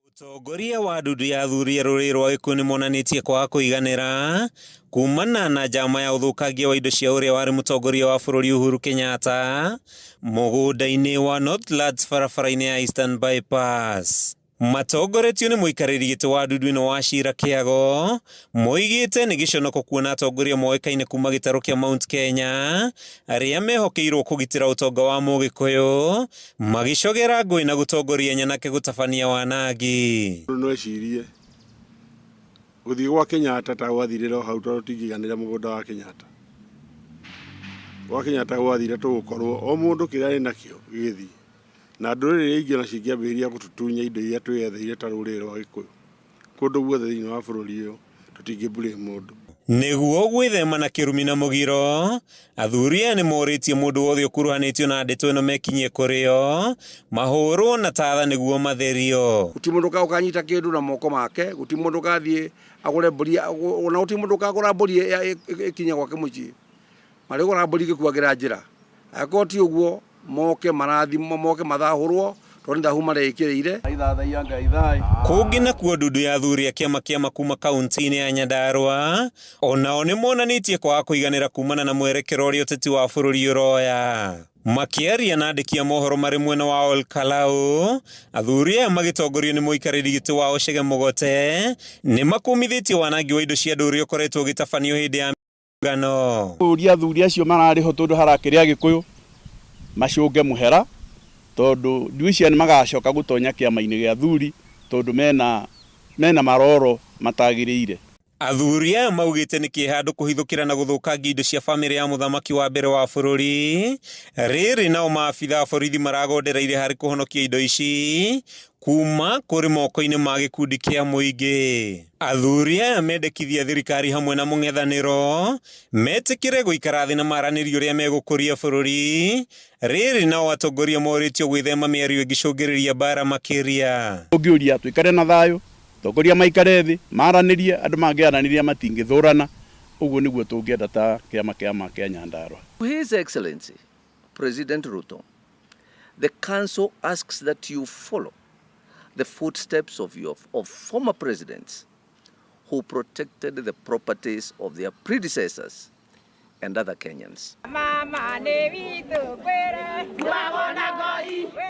Ũtongoria wa ndudu ya athuri a rũrĩrĩ rwa Gĩkũyũ nĩ monanĩtie kwaga kũiganĩra kumana na njama ya ũthũkangia wa indo cia ũrĩa warĩ mũtongoria wa bũrũri Uhuru Kenyatta mũgũnda-inĩ wa Northlands barabara-inĩ ya Eastern Bypass. Matongoretio nĩ mũikarĩri gĩtĩ wa ndudu ĩno wa cira Kĩago moigĩte nĩ gĩconoko kuona atongoria moĩkaine kuma gĩtarũ kĩa Mount Kenya arĩa mehokeirwo kũgitĩra ũtonga wa Mũgĩkũyũ magĩcogera ngũĩ na gũtongoria nyanake gũtabania wanangi.
No ecirie gũthiĩ gwa Kenyatta ta gwathirĩra hau tondũ tũtingĩganĩra mũgũnda wa Kenyatta. Gwa Kenyatta gwathire tũgũkorwo o mũndũ kĩrĩa arĩ nakĩo gĩgĩthiĩ. Na ndũrĩrĩ ingĩ na cingĩambĩrĩria gũtutunya indo iria twĩyetheire ta rũrĩrĩ rwa Gĩkũyũ. Kũndũ guothe thĩinĩ wa bũrũri ũyũ tũtingĩblame mũndũ.
Nĩguo gwĩthema na kĩrumi na mũgiro, athuri aya nĩ morĩtie mũndũ wothe ũkuruhanĩtio na ndeto ĩno mekinyie kũrĩo mahũrwo na tatha nĩguo matherio.
Gũtirĩ mũndũ ũkanyita kĩndũ na moko make, gũtirĩ mũndũ ũgathiĩ agũre mbũri, ona gũtirĩ mũndũ ũkagũra mbũri ĩkinye gwake mũciĩ. Marĩgũra mbũri ĩgĩkuagĩra njĩra. Angĩkorwo ti ũguo moke marathimo moke mathahũrwo konda humare ikireire
aitha ngai kungi na kuo ndudu ya athuri a kiama kia makuma kaunti-ini ya Nyandarua onao ni monanitie kwa kuiganira kumana na mwerekero uria uteti wa bururi uroya. Makiaria na andiki a mohoro mari mwena wa Olkalau, athuri aya magitongorio ni muikariri giti wa Chege Mugote ni makumithitie wanangi wa indo cia andu uria ukoretwo ugitabanio hindi ya ngano.
Uria athuri acio marariho tondu harakiria gikuyu macunge muhera tondu ndiucia ni magacoka gutonya kiama-ini gia athuri tondu mena maroro matagiriire.
Athuri aya maugite ni kihandu kuhithukira na guthukangia indo cia family ya muthamaki wa mbere wa bururi. Riri nao maabitha borithi maragondereire hari kuhonokia indo ici kuma kuri moko-ini ma gikundi kia muingi. Athuri aya mendekithia thirikari hamwe na mung'ethaniro metikire guikara thi na maranĩrio uria megukuria bururi. Riri nao atongoria moritio gwithema mĩario ĩngĩcũngĩrĩria bara makiria.
Ungiuria twikare na thayo tongoria maikare thi maranirie andu mangiaraniria matingithurana uguo niguo tungienda ta kiama kia Nyandarua.
His Excellency President Ruto, the council asks that you follow the footsteps of former presidents who protected the properties of their predecessors and other Kenyans.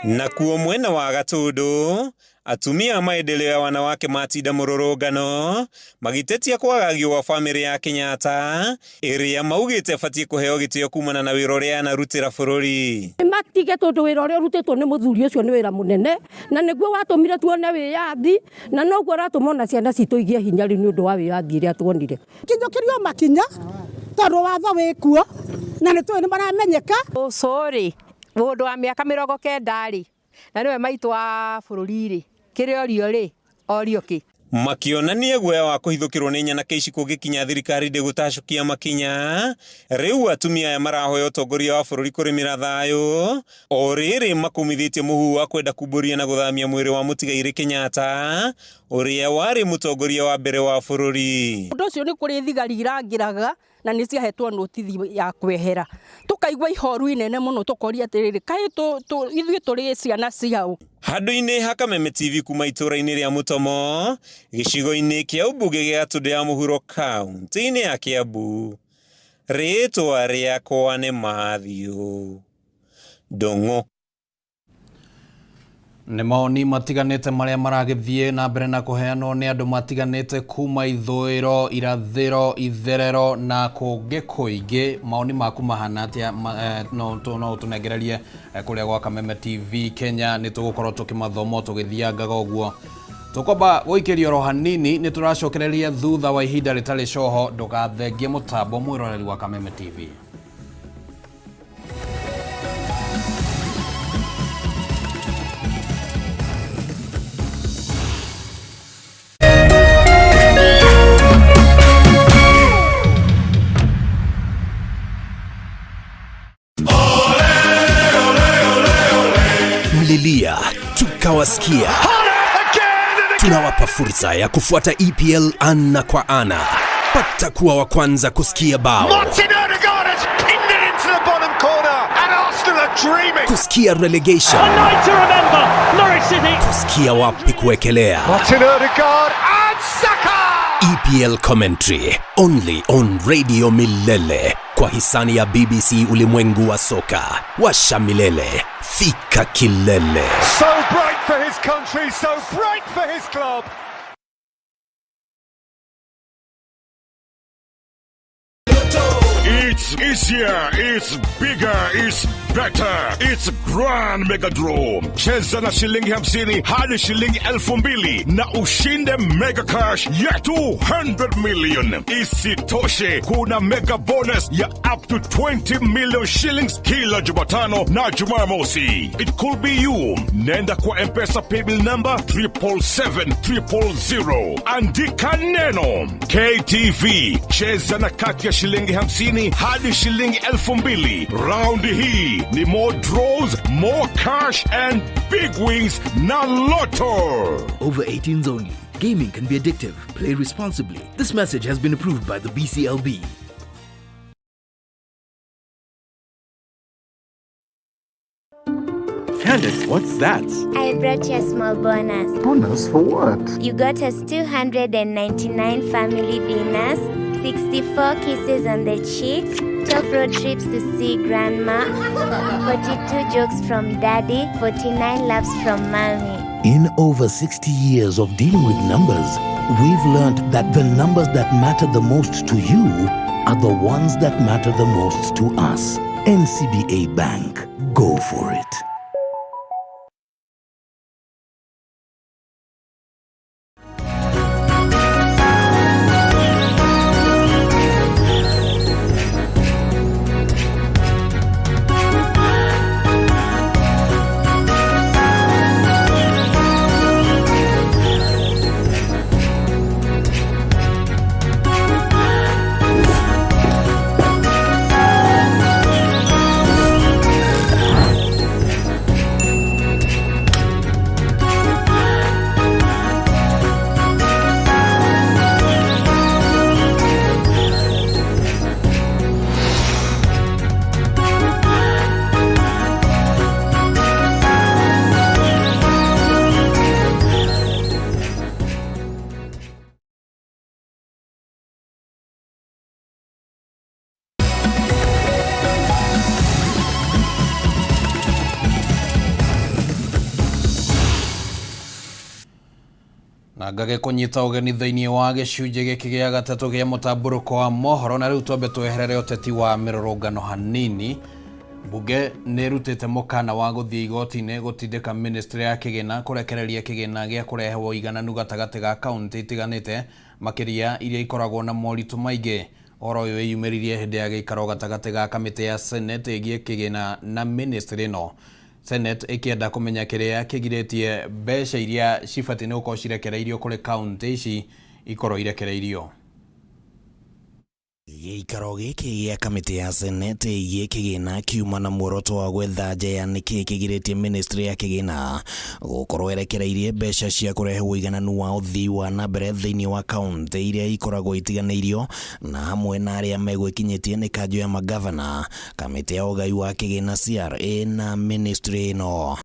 Na kuo mwena wa Gatundu, atumia maendeleo ya wanawake matinda mururungano magitetia kwagagio wa family ya Kenyatta iria maugite batie kuheo gitio kumana na wira uria anarutira bururi.
Matige tondu wira uria urutitwo ni muthuri ucio ni wira munene na niguo watumire tuone wiyathi na noguo ratumona ciana citu igie hinya ri ni undu wa wiyathi iria tuonire kinyokirio makinya tondu watho wikuo na ni tu ni maramenyeka.
Sorry mundu wa miaka 90 ri na niwe maitu wa bururi ri kiriorio ri orioki
makionania guoya wa kuhithukirwo ni nyanake ici kugikinya thirikari ndigutacukia makinya. Riu atumia aya marahoya utongoria wa bururi kurimira thayo o riri makumithitie muhu wa kwenda kuburia na guthamia mwiri wa Mutigairi Kenyatta uria wari mutongoria wa mbere wa bururi.
Undu ucio ni kuri thigari irangiraga na ni ciahetwo notithi ya kwehera tukaigwa ihoru inene muno tukoria atiriri kai ithui turi ciana ciao.
Handu-ini ha Kameme TV kuma itura-ini ria Mutomo gicigo-ini kia ubunge gia Gatundu ya Muhuro kaunti-ini ya Kiambu, ritwa riakwa ni Mathiu Ndung'u.
Nĩ maoni matiganĩte marĩa maragĩthiĩ na mbere na kũheanwo nĩ andũ matiganĩte kuma ithũĩro, irathĩro, itherero na kũngĩ kũingĩ. Maoni maku mahana atĩa? No tũnengererie kũrĩa gwa Kameme TV Kenya. Nĩ tũgũkorwo tũkĩmathoma tũgĩthiangaga ũguo. Tũkwamba gũikĩria oro hanini, nĩ tũracokereria thutha wa ihinda rĩtarĩ coho. Ndũgathengie mũtambo mwĩroreri wa Kameme TV.
Mlilia, tukawasikia. Tunawapa fursa ya kufuata EPL ana kwa ana. Pata kuwa wa kwanza kusikia bao. Kusikia relegation. Kusikia wapi kuekelea. EPL commentary only on Radio Milele kwa hisani ya BBC Ulimwengu wa Soka. Washa milele, fika kilele.
So bright for his country, so bright for his club.
It's easier, it's bigger, it's better. It's Grand Mega Draw. Cheza na shilingi 50 hadi shilingi 2,000 na ushinde mega cash ya 200 million. Isitoshe, kuna mega bonus ya up to 20 million shillings kila Jumatano na Jumamosi. It could be you. Nenda kwa M-Pesa paybill number 777-000. Andika neno KTV. Cheza na kati ya shilingi 50 hadi shilingi 2,000. Round hii ni more draws, more cash and big wins na Lotto.
Over 18s only. Gaming can be addictive. Play responsibly. This message has been approved by the BCLB.
Candace, what's that?
I brought you a small bonus.
Bonus for what?
You got us 299 family dinners, 64 kisses on the cheek, 12 road trips to see grandma, 42 jokes from daddy, 49 laughs from mommy.
In over 60 years of dealing with numbers, we've learned that the numbers that matter the most to you are the ones that matter the most to us. NCBA Bank. Go for it.
na ngage kunyita ugeni thiini wa gicunje giki gia gatatu gia mutamburuko wa mohoro na riu twambe tweherere uteti wa mirurungano hanini. Mbunge nä rutite mukana wa guthie igoti-inĩ gutindika ministry ya kigina kurekereria kigina gia kurehe woigananu gatagati ga kaunti itiganite makiria iria ikoragwo na moritu maingi. Oro uyu yumiririe hindi ya gikaro gatagati ga kamiti ya Senate igie kigina na ministry no. Senate ikienda kumenya kiria kigiretie mbeca iria cibati ni uko cirekereirio kuri county ici ikorwo irekereirio.
Gĩikaro gĩkĩ gĩa kamĩtĩ ya Senate gĩkĩ kĩgĩna kiuma na muoroto wa gwetha njeya nĩkĩ kĩgirĩtie ministry ya kĩgĩna gũkorwo erekereirie mbeca cia kũrehe ũigananu wa ũthii wa na mbere thĩinĩ wa kaunti iria ikoragwo itiganĩirio na hamwe na arĩa megwĩkinyĩtie nĩ kanjũ ya magavana, kamĩtĩ ya ũgai wa kĩgĩna CRA na ministry ĩno.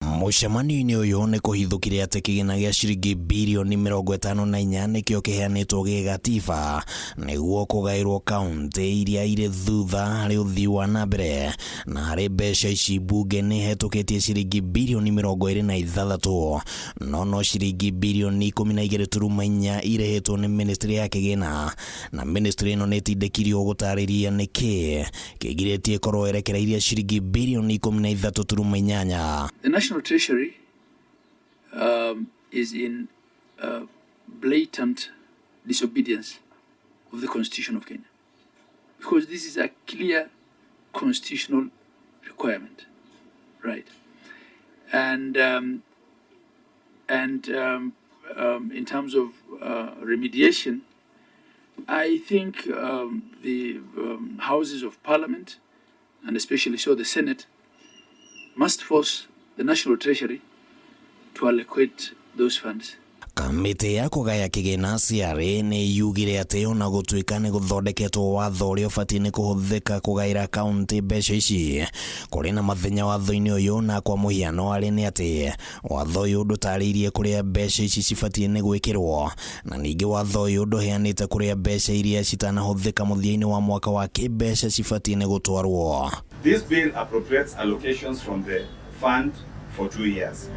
Mũcemanio-inĩ ũyũ nĩ kũhithũkire atĩ kĩgĩna gĩa ciringi birioni 54 nĩkĩo kĩheanĩtwo gĩgatiba nĩguo kũgaĩrwo kaunti iria irĩ thutha harĩ ũthii wa na mbere, na harĩ mbeca ici mbunge nĩ hetũkĩtie ciringi birioni 26 no ciringi birioni 12.4 irĩhĩtwo nĩ ministry ya kĩgĩna, na ministry ĩno nĩ ĩtindĩkirio gũtarĩria nĩkĩ kĩgirĩtie korwo erekereirie ciringi birioni 13.8.
The National Treasury is in blatant disobedience of the Constitution of Kenya, because this is a clear constitutional requirement, right? And in terms of remediation, I think the houses of Parliament, and especially so the Senate, must force the National Treasury to allocate those funds.
Kamĩtĩ ya kũgaya kĩgĩna CRA nĩ yugire atĩ ona gũtuĩka nĩ gũthondeketwo watho ũrĩa ũbatiĩ nĩ kũhũthĩka kũgaĩra kaunti mbeca ici, kũrĩ na mathenya watho-inĩ ũyũ, na kwa mũhiano arĩ nĩ atĩ watho ũyũ ndũtarĩirie kũrĩa mbeca ici cibatiĩ nĩ gwĩkĩrwo, na ningĩ watho ũyũ ndũheanĩte kũrĩa mbeca iria citanahũthĩka mũthia-inĩ wa mwaka wa kĩmbeca cibatiĩ nĩ gũtwarwo.
This bill appropriates allocations from the fund for 2 years.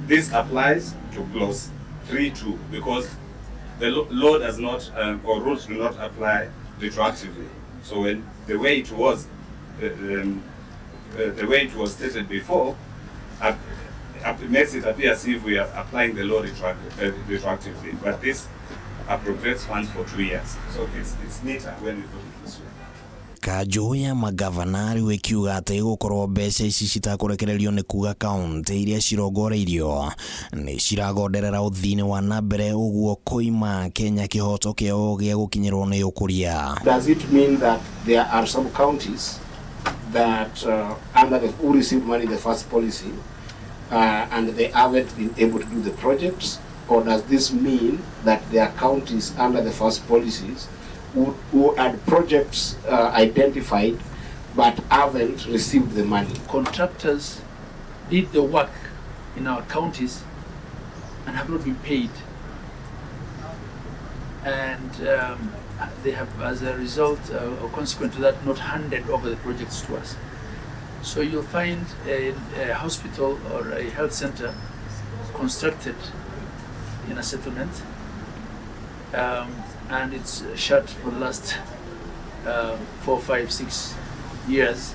This applies to clause 3.2 because the law does not or rules do not apply retroactively. So when the way it was stated before, it makes it appear as if we are applying the law retroactively. But this appropriates funds for 2 years. So it's neater when we put it this way.
Kanjũ ya magavana rĩu ĩkiuga atĩ gũkorwo mbeca ici citakũrekererio nĩ kuga kaunti iria cirongoreirio nĩ ciragonderera ũthii wa na mbere ũguo kũima Kenya kĩhoto kĩao gĩa gũkinyĩrwo nĩ ũkũria.
Does it mean that there are some counties that who received money in the first policy and they haven't been able to do the projects, or does this mean that there are counties under the first policies who had projects identified but haven't received the money.
Contractors did the work in our counties and have not been paid. And they have, as a result or consequent to that, not handed over the projects to us. So you'll find a hospital or a health center constructed in a settlement, and it's shut for the last 4, 5, 6 years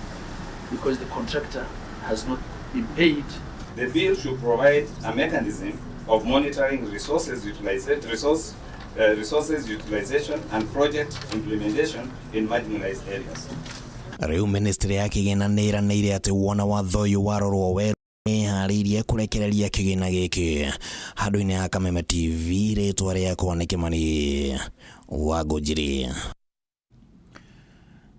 because the contractor has not been paid.
The bill should provide a mechanism of monitoring resources utilization and project implementation in marginalized areas.
Riu ministry ya kigina niranire ati wona watho uyu warorwo weru haririe kurekereria kigina giki handu-ini ha Kameme TV ritwa riakwa ni Kimani Wangũnjiri.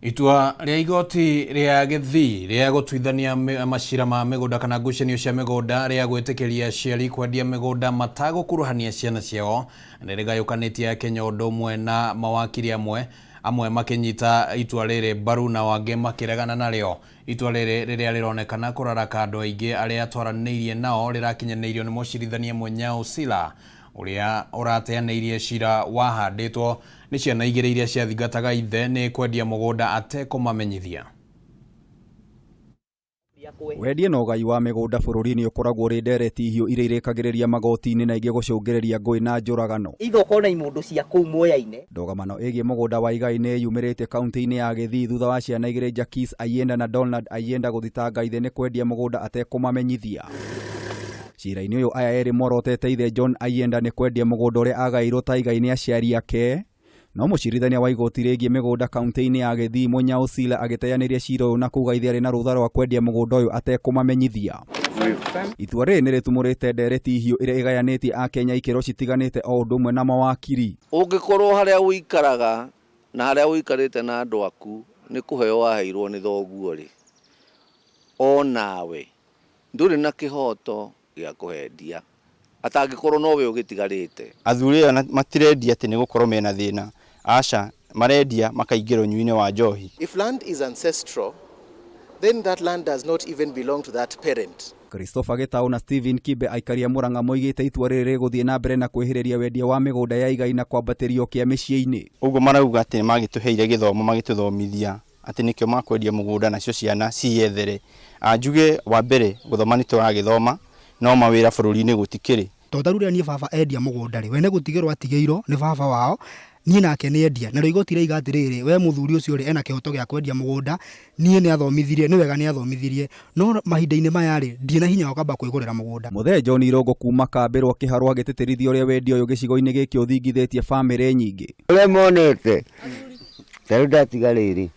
Itua ria igoti ria Githii ria gũtuithania macira ma mĩgũnda kana ngucanio cia mĩgũnda ria gwĩtĩkĩria aciari kwendia mĩgũnda matagũkuruhania ciana ciao nĩrĩgayũkanĩtie Akenya ũndũ ũmwe na mawakiri amwe makinyita itua rĩrĩ mbaru na wangĩ makĩregana narĩo. Itua rĩrĩ rĩrĩa rĩronekana kũraraka andũ aingĩ arĩa twaranĩirie nao rĩrakinyanĩirio nĩ mũcirithania Munyao Sila ũrĩa ũrateanĩirie cira wahandĩtwo nĩ ciana igĩrĩ iria ciathingataga ithe nĩ kwendia mũgũnda atekũmamenyithia.
Wendia na ũgai wa mĩgũnda bũrũri-inĩ ũkoragwo ũrĩ ndereti ihiũ iria irĩkagĩrĩria magoti-inĩ na ingĩ gũcũngĩrĩria ngũĩ na njũragano.
Ithoko na imũndũ cia kũu Mwea-inĩ.
Ndogamano ĩgiĩ mũgũnda wa igai nĩ yumĩrĩte kaunti-inĩ ya Githii thutha wa ciana igĩrĩ Jacques Ayenda na Donald Ayenda gũthitanga ithe nĩ kwendia mũgũnda atekũmamenyithia. Cira-inĩ ũyũ aya erĩ morotete ithe John Ayenda nĩ kwendia mũgũnda ũrĩa agaĩirwo ta igai nĩ aciari ake. No mũcirithania wa igoti rĩgiĩ mĩgũnda kaunti-inĩ ya Githii Munyao Sila agĩteanĩria cira ũyũ na kuga ithe arĩ na rũtha rwa kwendia mũgũnda ũyũ atekũmamenyithia. Itua rĩrĩ nĩ rĩtumũrĩte ndereti ihiũ ĩrĩa ĩgayanĩtie Akenya ikĩro citiganĩte o ũndũ ũmwe na mawakiri.
Ũngĩkorwo harĩa ũikaraga na harĩa ũikarĩte na andũ aku nĩ kũheo waheirwo nĩ thoguo rĩ, o nawe ndũrĩ na kĩhoto gĩa kũhendia atangĩkorwo nowe ũgĩtigarĩte.
Athuri aya matirendia atĩ nĩ gũkorwo mena thĩna, aca marendia makaingĩra ũnyui-inĩ wa njohi.
If land is ancestral, then that land does not even belong to that parent.
Christopher Gitau na Stephen Kibe aikaria Murang'a moigĩte itua rĩrĩ rĩgũthiĩ na mbere na kwĩhĩrĩria wendia wa mĩgũnda ya igai na kwambatĩrio kĩa mĩciĩ-inĩ.
Ũguo marauga atĩ nĩ magĩtũheire gĩthomo magĩtũthomithia atĩ nĩkĩo makwendia mũgũnda nacio ciana ciethere. Anjuge wa mbere gũthoma nĩ tũragĩthoma no mawĩra bũrũri-inĩ gũtikĩrĩ.
Tondũ rĩrĩa niĩ baba endia mũgũnda rĩ, we nĩ gũtigĩrwo atigĩirwo nĩ baba wao, niĩ nake nĩ endia. Na rĩu igoti rĩiga atĩrĩrĩ, we mũthuri ũcio rĩ ena kĩhoto gĩa kwendia mũgũnda, niĩ nĩ athomithirie, nĩ wega nĩ athomithirie. No mahinda-inĩ maya rĩ, ndirĩ na hinya wa kwamba kwĩgũrĩra mũgũnda.
Mũthee John Irongo kuma Kambĩrwo Kĩharũ agĩtĩtĩrithia ũrĩa wendia ũyũ gĩcigo-inĩ gĩkĩ ũthingithĩtie bamĩrĩ nyingĩ.
Ũrĩa monete, tarĩu ndatiga rĩrĩ,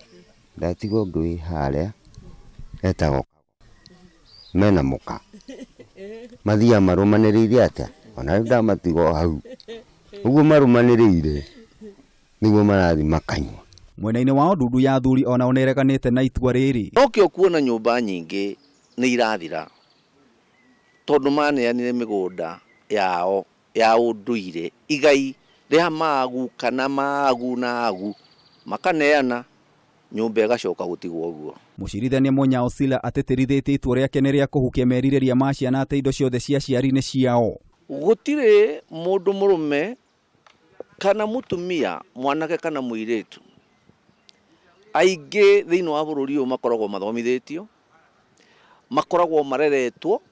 ndatigwo ngũĩ harĩa, etagwo mena mũka. Mathia marũmanĩrĩire atĩa, ona ndamatigo hau. Ũguo marũmanĩrĩire nĩguo marathi makanyua.
Mwena-inĩ wa ndundu ya athuri ona onereganĩte na itua rĩrĩ.
Nokĩo kuona nyũmba nyingĩ nĩ irathira tondũ maneanire mĩgũnda yao ya ũndũire igai rĩa magu kana magu na agu makaneana nyũmba ĩgacoka gũtigwo ũguo.
Mũcirithania Munyao Sila atĩtĩrithĩtie itua rĩake nĩ rĩa kũhukia merirĩria ma ciana atĩ indo ciothe cia aciari nĩ ciao.
Gũtirĩ mũndũ mũrũme kana mũtumia mwanake kana mũirĩtu aingĩ thĩinĩ wa bũrũri ũyũ makoragwo mathomithĩtio, makoragwo mareretwo,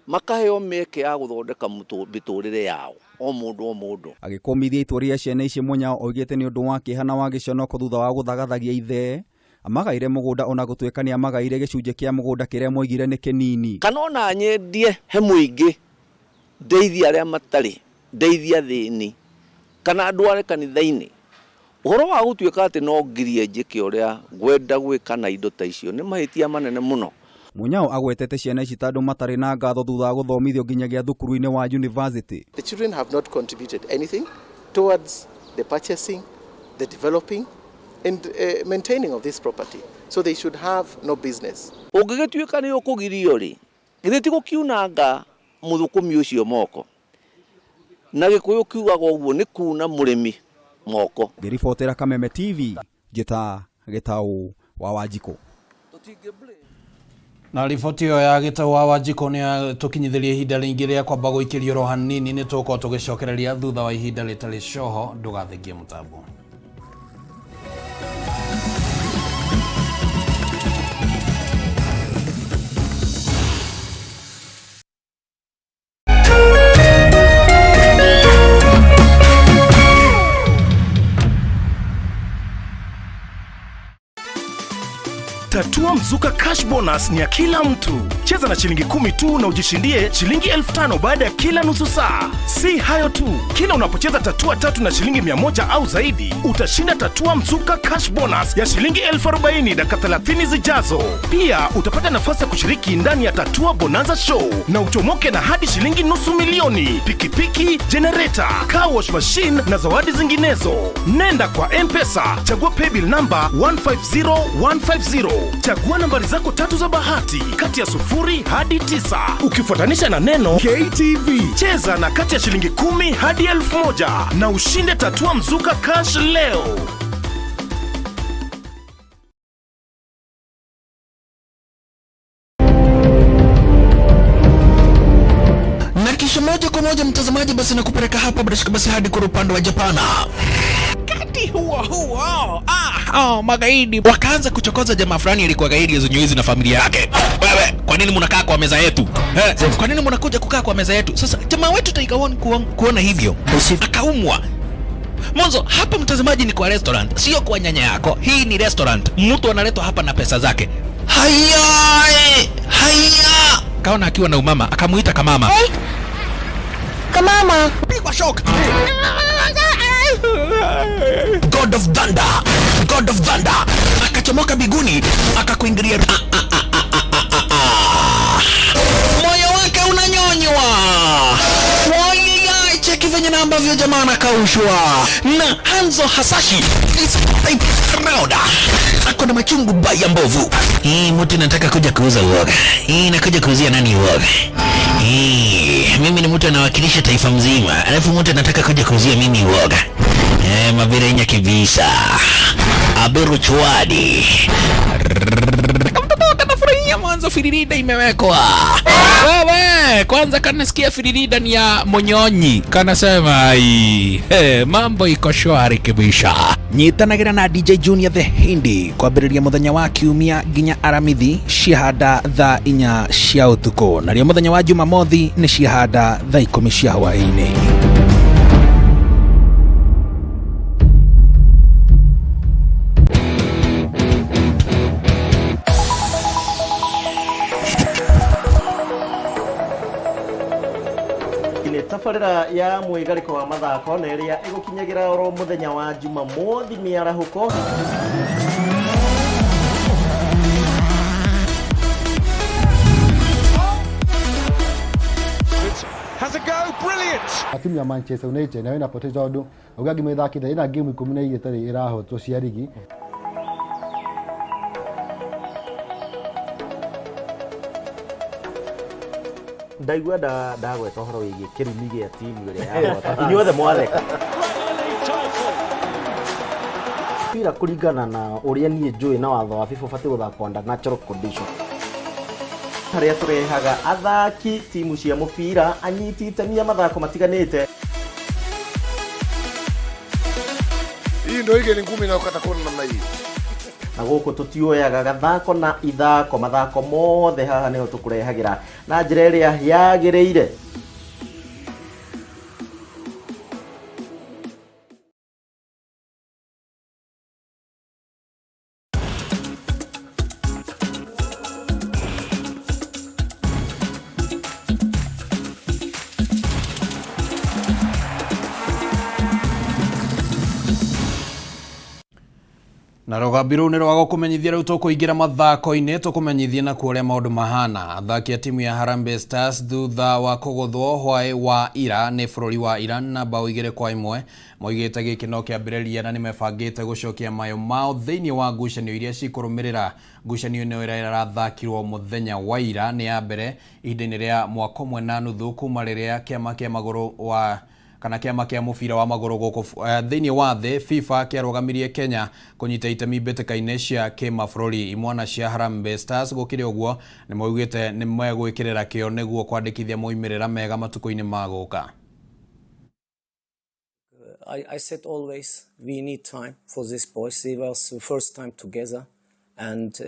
makaheo mĩeke ya gũthondeka mĩtũrĩre yao o mũndũ.
Agĩkũmithia itua rĩa ciana icio Munyao oigĩte nĩ ũndũ wa kĩeha na wa gĩconoko thutha wa gũthagathagia ithe amagaire mũgũnda ona gũtuĩka nĩ amagaire gĩcunjĩ kĩa mũgũnda kĩrĩa moigire nĩ kĩnini.
Kana ona nyendie he mũingĩ ndeithia arĩa matarĩ, ndeithia thĩni kana andũ arĩa kanitha-inĩ. Ũhoro wa gũtuĩka atĩ no ngirie njĩke ũrĩa ngwenda gwĩka na indo ta icio nĩ mahĩtia manene mũno.
Munyao agwetete ciana ici tondũ matarĩ na ngatho thutha wa gũthomithio nginyagia thukuru-inĩ wa university.
The children have not contributed anything towards the purchasing, the developing and maintaining of this property. So they should have no business.
Ũngĩgĩtuĩka nĩ ũkũgirio rĩ, githĩ ti gũkiunanga mũthũkũmi ũcio moko. Na Gĩkũyũ kiugaga ũguo nĩ kuna mũrĩmi moko.
Ngĩribotera Kameme TV, Gĩtau wa Wanjikũ.
Na riboti ĩyo ya gĩtau wa Wanjikũ nĩ tũkinyithĩrie ihinda rĩngĩ rĩa kwamba gũikĩrio ro hanini nĩ tũkorwo tũgĩcokereria thutha wa ihinda rĩtarĩ coho. Ndũgathengie mũtambo.
Tatua Mzuka Cash Bonus ni ya kila mtu. Cheza na shilingi 10 tu na ujishindie shilingi 1500 baada ya kila nusu saa. Si hayo tu, kila unapocheza tatua 3 na shilingi 100 au zaidi, utashinda Tatua Mzuka Cash Bonus ya shilingi 40,000 dakika 30 zijazo. Pia utapata nafasi ya kushiriki ndani ya Tatua Bonanza Show na uchomoke na hadi shilingi nusu milioni, pikipiki, generator, car wash machine na zawadi zinginezo. Nenda kwa M-Pesa, chagua paybill number 150150. Chagua nambari zako 3 za bahati kati ya 0 hadi 9 ukifuatanisha na neno KTV. Cheza na kati ya shilingi 10 hadi 1000 na ushinde Tatua Mzuka Cash leo.
Na kisha moja kwa moja mtazamaji, basi nakupeleka hapa basi hadi kwa upande wa Japana. Kati huo magaidi wakaanza kuchokoza jamaa fulani alikuwa gaidi ya Zonyezi na familia yake. Wewe, kwa nini mnakaa kwa meza yetu? Kwa nini mnakuja kukaa kwa meza yetu? Sasa jamaa wetu Taikawan kuona hivyo akaumwa. Mwanzo hapa mtazamaji ni kwa restaurant, sio kwa nyanya yako. Hii ni restaurant. Mtu analetwa hapa na pesa zake. Haya! Kaona akiwa na umama, akamuita Kamama. Hey. Kamama, pigwa shock. God of Thunder. Akachomoka biguni, akakuingilia. Moyo wake unanyonywa. Cheki venye na ambavyo jamaa anakaushwa. Na Hanzo Hasashi Rauda ako na machungu baya mbovu. Mtu nataka kuja kuuza uoga. Nakuja kuuzia nani uoga? Mimi ni mtu anawakilisha taifa mzima. Alafu mtu anataka kuja kuuzia mimi uoga. Mabirenya kibisa. Abiru chwadi. Kanafurahia mwanzo firirida imewekwa. Wewe, kwanza kanasikia firirida ni ya Monyonyi. Kanasema mambo iko shwari kibisha. Nyitanagira na DJ Junior the Hindi kwambĩrĩria mũthenya wa Kiumia nginya Aramithi ciahanda thaa 4 cia ũtukũ. Nario mũthenya wa Jumamothi nĩ ciahanda thaa 10 cia hwaĩ-inĩ.
Tabarĩra ya mwĩgarĩko wa mathako na ĩrĩa ĩgũkinyagira oro mũthenya wa Jumamothi mĩarahũko.
Has a go, brilliant.
Timu ya Manchester United nayo inapoteza ũndũ ũgagi mĩthakĩte ina game 12 tarĩ irahotwo cia ligi.
Ndaigua ndagweta ũhoro wĩgiĩ kĩrumi gĩa timu ĩrĩa yahota. Inyuothe mwatheka. Pira kũringana na ũrĩa niĩ njũĩ na watho wa FIFA ũbatiĩ gũthakwo under natural condition. Harĩa tũrehaga athaki timu cia mũbira anyiti itemi ya mathako matiganĩte.
Hii ndio igeni ngumi na ukata kona namna hii.
Na gũkũ tũtioyaga gathako na ithako mathako mothe haha nĩho tũkũrehagĩra na njĩra ĩrĩa yagĩrĩire.
Na rũgambi rũu nĩ rwa gũkũmenyithia rĩu tũkũingĩra mathako-inĩ tũkũmenyithia na kuo ũrĩa maũndũ mahana. Athaki a timu ya Harambee Stars thutha wa kũgũthwo hwaĩ wa ira nĩ bũrũri wa Iran na bao 2-1 moigĩte gĩkĩ no kĩambĩrĩria na nĩmebangĩte gũcokia mayo mao thĩinĩ wa ngucanio iria cikũrũmĩrĩra. Ngucanio ĩno ĩrĩa ĩrathakirwo mũthenya wa ira nĩ ya mbere ihinda-inĩ rĩa mwaka ũmwe na nuthu kuma rĩrĩa kĩama kĩa magũrũ wa kana kiama kia mubira wa maguru guku thiini wa thi FIFA kiarugamirie Kenya kunyita itemi mbitikaine cia kimabũrũri. Imwana cia Harambee Stars gukire uguo ni moigite ni megwikirira kio niguo kwandikithia moimirira mega matuko-ini maguka.
I said always we need time for this boys. It was the first time together, and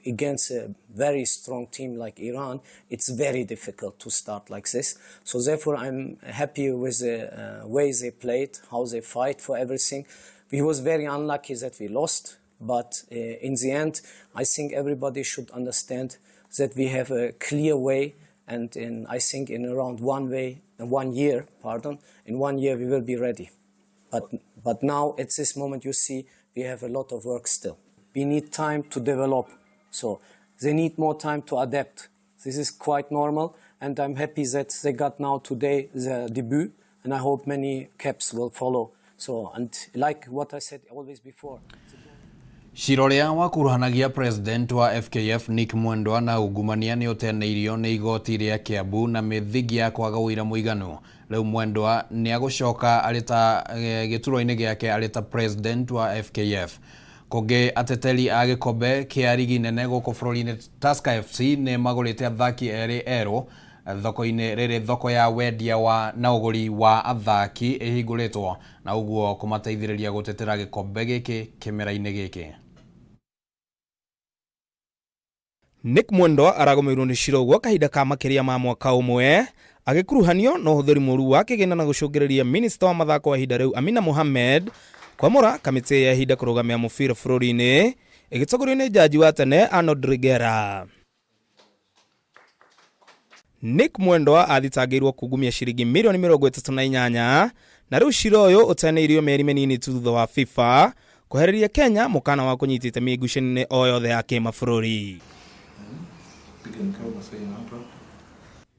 against a very strong team like Iran, it's very difficult to start like this. So therefore, I'm happy with the way they played, how they fight for everything. We was very unlucky that we lost, but in the end, I think everybody should understand that we have a clear way, and I think in around 1 year, in 1 year we will be ready. But now at this moment, you see, we have a lot of work still. We need time to develop, so they need more time to adapt. This is quite normal, and I'm happy that they got now today the debut, and I hope many caps will follow. So, and like what I said always before.
Shiroria wakuruhanagia president wa FKF Nick Mwendwa na ungumania ni uteneirio ni igoti ria Kiambu na mithigi ya kwaga wira muiganu. Leo Mwendwa ni agucoka alita gituro-ini giake alita president wa FKF. Koge ateteri a gikombe kia rigi nene guku bũrũri-inĩ Tusker FC ni magurite athaki eri ero thoko-ini riri thoko ya wendia wa na uguri wa athaki ihinguritwo na uguo kumateithĩrĩria gutetera gikombe giki kimera-ini giki.
Nick Mwendwa aragomeirwo ni Shirogwa kahinda ka makiria ma mwaka umwe agikuruhanio no huthiri muru wa kigina na gucungiriria minister wa mathako wa ihinda riu Amina Mohamed kwamura kamiti ya ihinda kurugamia mubira bũrũri-inĩ igitogorio ni jaji wa tene Arnold Rigera. Nick Mwendwa athitangĩirwo kungumia ciringi milioni 38 na riu Shiro uyu uteneirio meri menini thutha wa FIFA kuhereria Kenya mukana wa kunyitite migucanine o yothe ya kimabũrũri.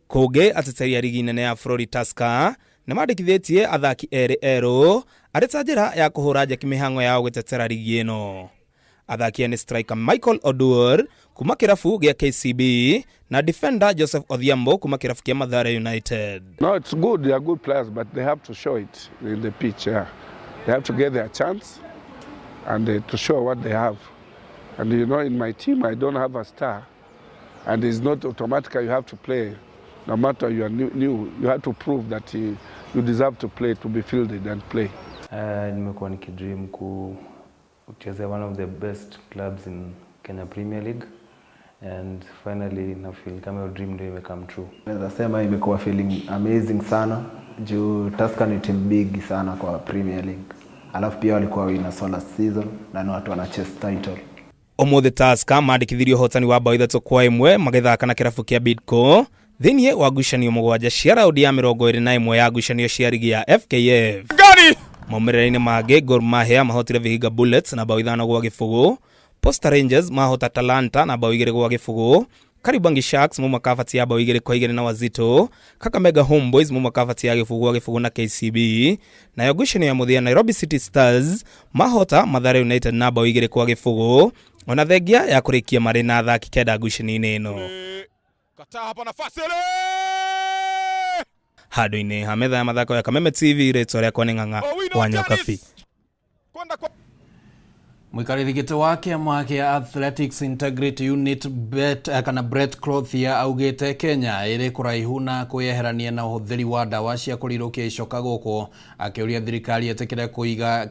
Koge ateteri rigi nene ya bũrũri Tusker na mandikithitie athaki eri ero areta njira ya kuhura njeki mihango yao gutetera rigi ino. Athaki ni striker Michael Oduor kuma kirafu gia KCB na defender Joseph Odhiambo kuma kirafu kia Mathare United.
No, it's good. They are good players, but they have to show it in the pitch. Yeah. They have to get their chance and to show what they have. And you know, in my team, I don't have a star. And it's not automatic you have to play. No matter you are new, you have to prove that you deserve to play, to be fielded and play.
Nimekuwa nikidream kuchezea one of the best clubs in Kenya Premier League, and finally na feel kama your dream ndio imecome true.
Naweza sema imekuwa feeling amazing sana juu Tusker ni team big sana kwa Premier League. Alafu pia walikuwa winners last season na ni watu wana chase title.
Omothe Tusker mandikithirio hotani wa bao 3-1 magithaka na kirafu kia Bidco thinie wa ngucanio mugwanja cia raundi ya 21 ya ngucanio cia rigi ya FKF. Maumĩrĩra-inĩ mangĩ Gor Mahia mahotire Vihiga Bullets na bao 5-0, Posta Rangers mahota Talanta na bao 2-0, Kariobangi Sharks mumakabati ya bao 2-2 na Wazito, Kakamega Homeboys mumakabati ya 0-0 na KCB, nayo ngucanio ya muthia Nairobi City Stars mahota Mathare United na bao 2-0, ona thengia ya kurikia marĩ na athaki kenda ngucanio-inĩ ĩno.
Kataa hapa nafasi ile.
Hado-ini ha metha ya mathako ya Kameme TV rĩtwa rĩakwa nĩ Ng'ang'a wa Nyokabi.
Muikarĩri gĩtĩ wa kĩama kĩa Athletics Integrity Unit kana Brett Clothia augĩte Kenya ĩrĩ kũraihu na kwĩyeherania na ũhũthĩri wa ndawa cia kũrirũkia icoka gũkũ, akĩũria thirikari ĩtĩkĩre kũiga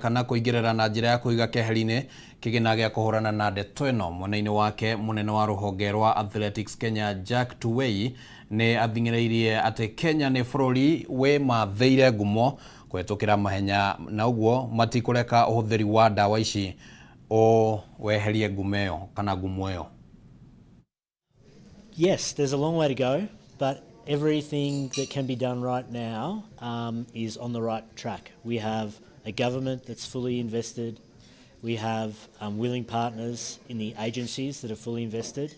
kana kũingĩrĩra na njĩra ya kũiga keheri-inĩ kĩgĩna gĩa kũhũrana na ndeto ĩno. Mwena-inĩ wake mũnene wa rũhonge rwa Athletics Kenya Jack Tuwei nĩ athing'ĩrĩirie atĩ Kenya nĩ bũrũri we mathĩire ngumo kũhetũkĩra mahenya na ũguo matikũreka ũhũthĩri wa ndawa ici o weherie ngumo ĩyo kana ngumo ĩyo.
Yes, there's a long way to go, but everything that can be done right now is on the right track. We have a government that's fully invested. We have willing partners in the agencies that are fully invested.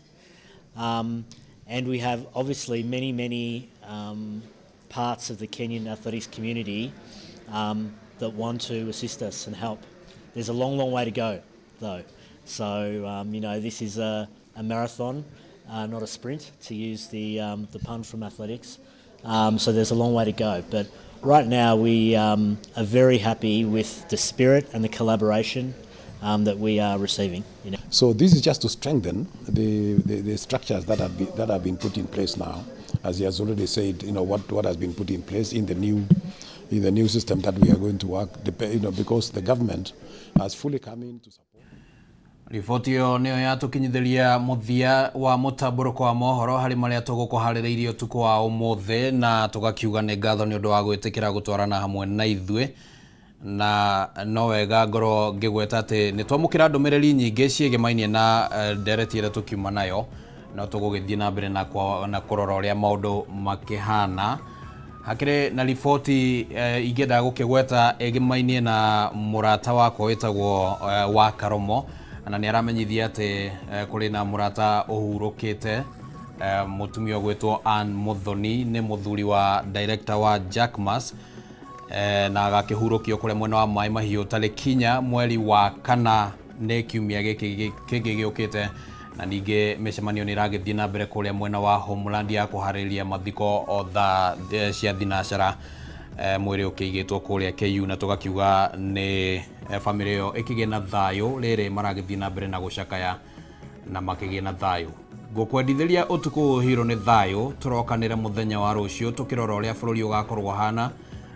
And we have obviously many parts of the Kenyan athletics community that want to assist us and help. There's a long way to go though. So, you know, this is a marathon, not a sprint, to use the pun from athletics. So there's a long way to go. But right now we are very happy with the spirit and the collaboration that we are receiving.
So this is just to strengthen the structures that have been put in place now. As he has already said, what has been put in place in the new system that we are going to work, because the government has fully come in to support.
Riboti yo niyo yatukinyithiria muthia wa mutamburuko wa mohoro hari maria tugukuhaririirie utuku wa umuthe na tugakiuga ni ngatho ni undu wa gwitikira gutwarana hamwe na ithue na no wega ngoro ngigweta ati ni twamukira ndumiriri nyingi ciegemainie na ndereti ira tukiuma nayo no tugugithie na mbere na kurora uria maundu makihana hakire na riboti ingenda gukigweta egemainie na murata wako witagwo wa Karomo na ni aramenyithia ati kuri na murata uhurukite mutumia gwetwo Ann Muthoni ni muthuri wa director wa Jackmas na agakihurukio kure mwena wa Mai Mahiu tarikinya mweri wa kana ni kiumia giki giukite na ninge micemanio ni iragithie na mbere kuria mwena wa Homeland ya kuhariria mathiko o tha cia thinacara mwiri ukigitwo kuria KU na tugakiuga ni family yo ikigena thayo rere maragithie na mbere na gucakaya na makigena thayo gukwendithiria utuku hiro ni thayo turokanira muthenya wa rucio tukirora uria bururi ugakorwo hana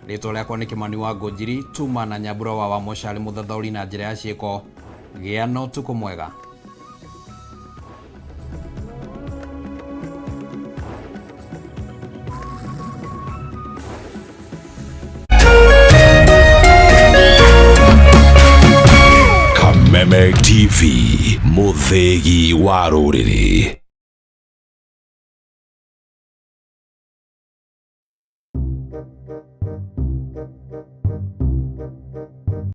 rito riakwa ni Kimani wa Ngojiri tuma na Nyambura wa Moshari muthathauri na njira ya cieko gia no tuku mwega.
Kameme TV, muthegi wa ruriri.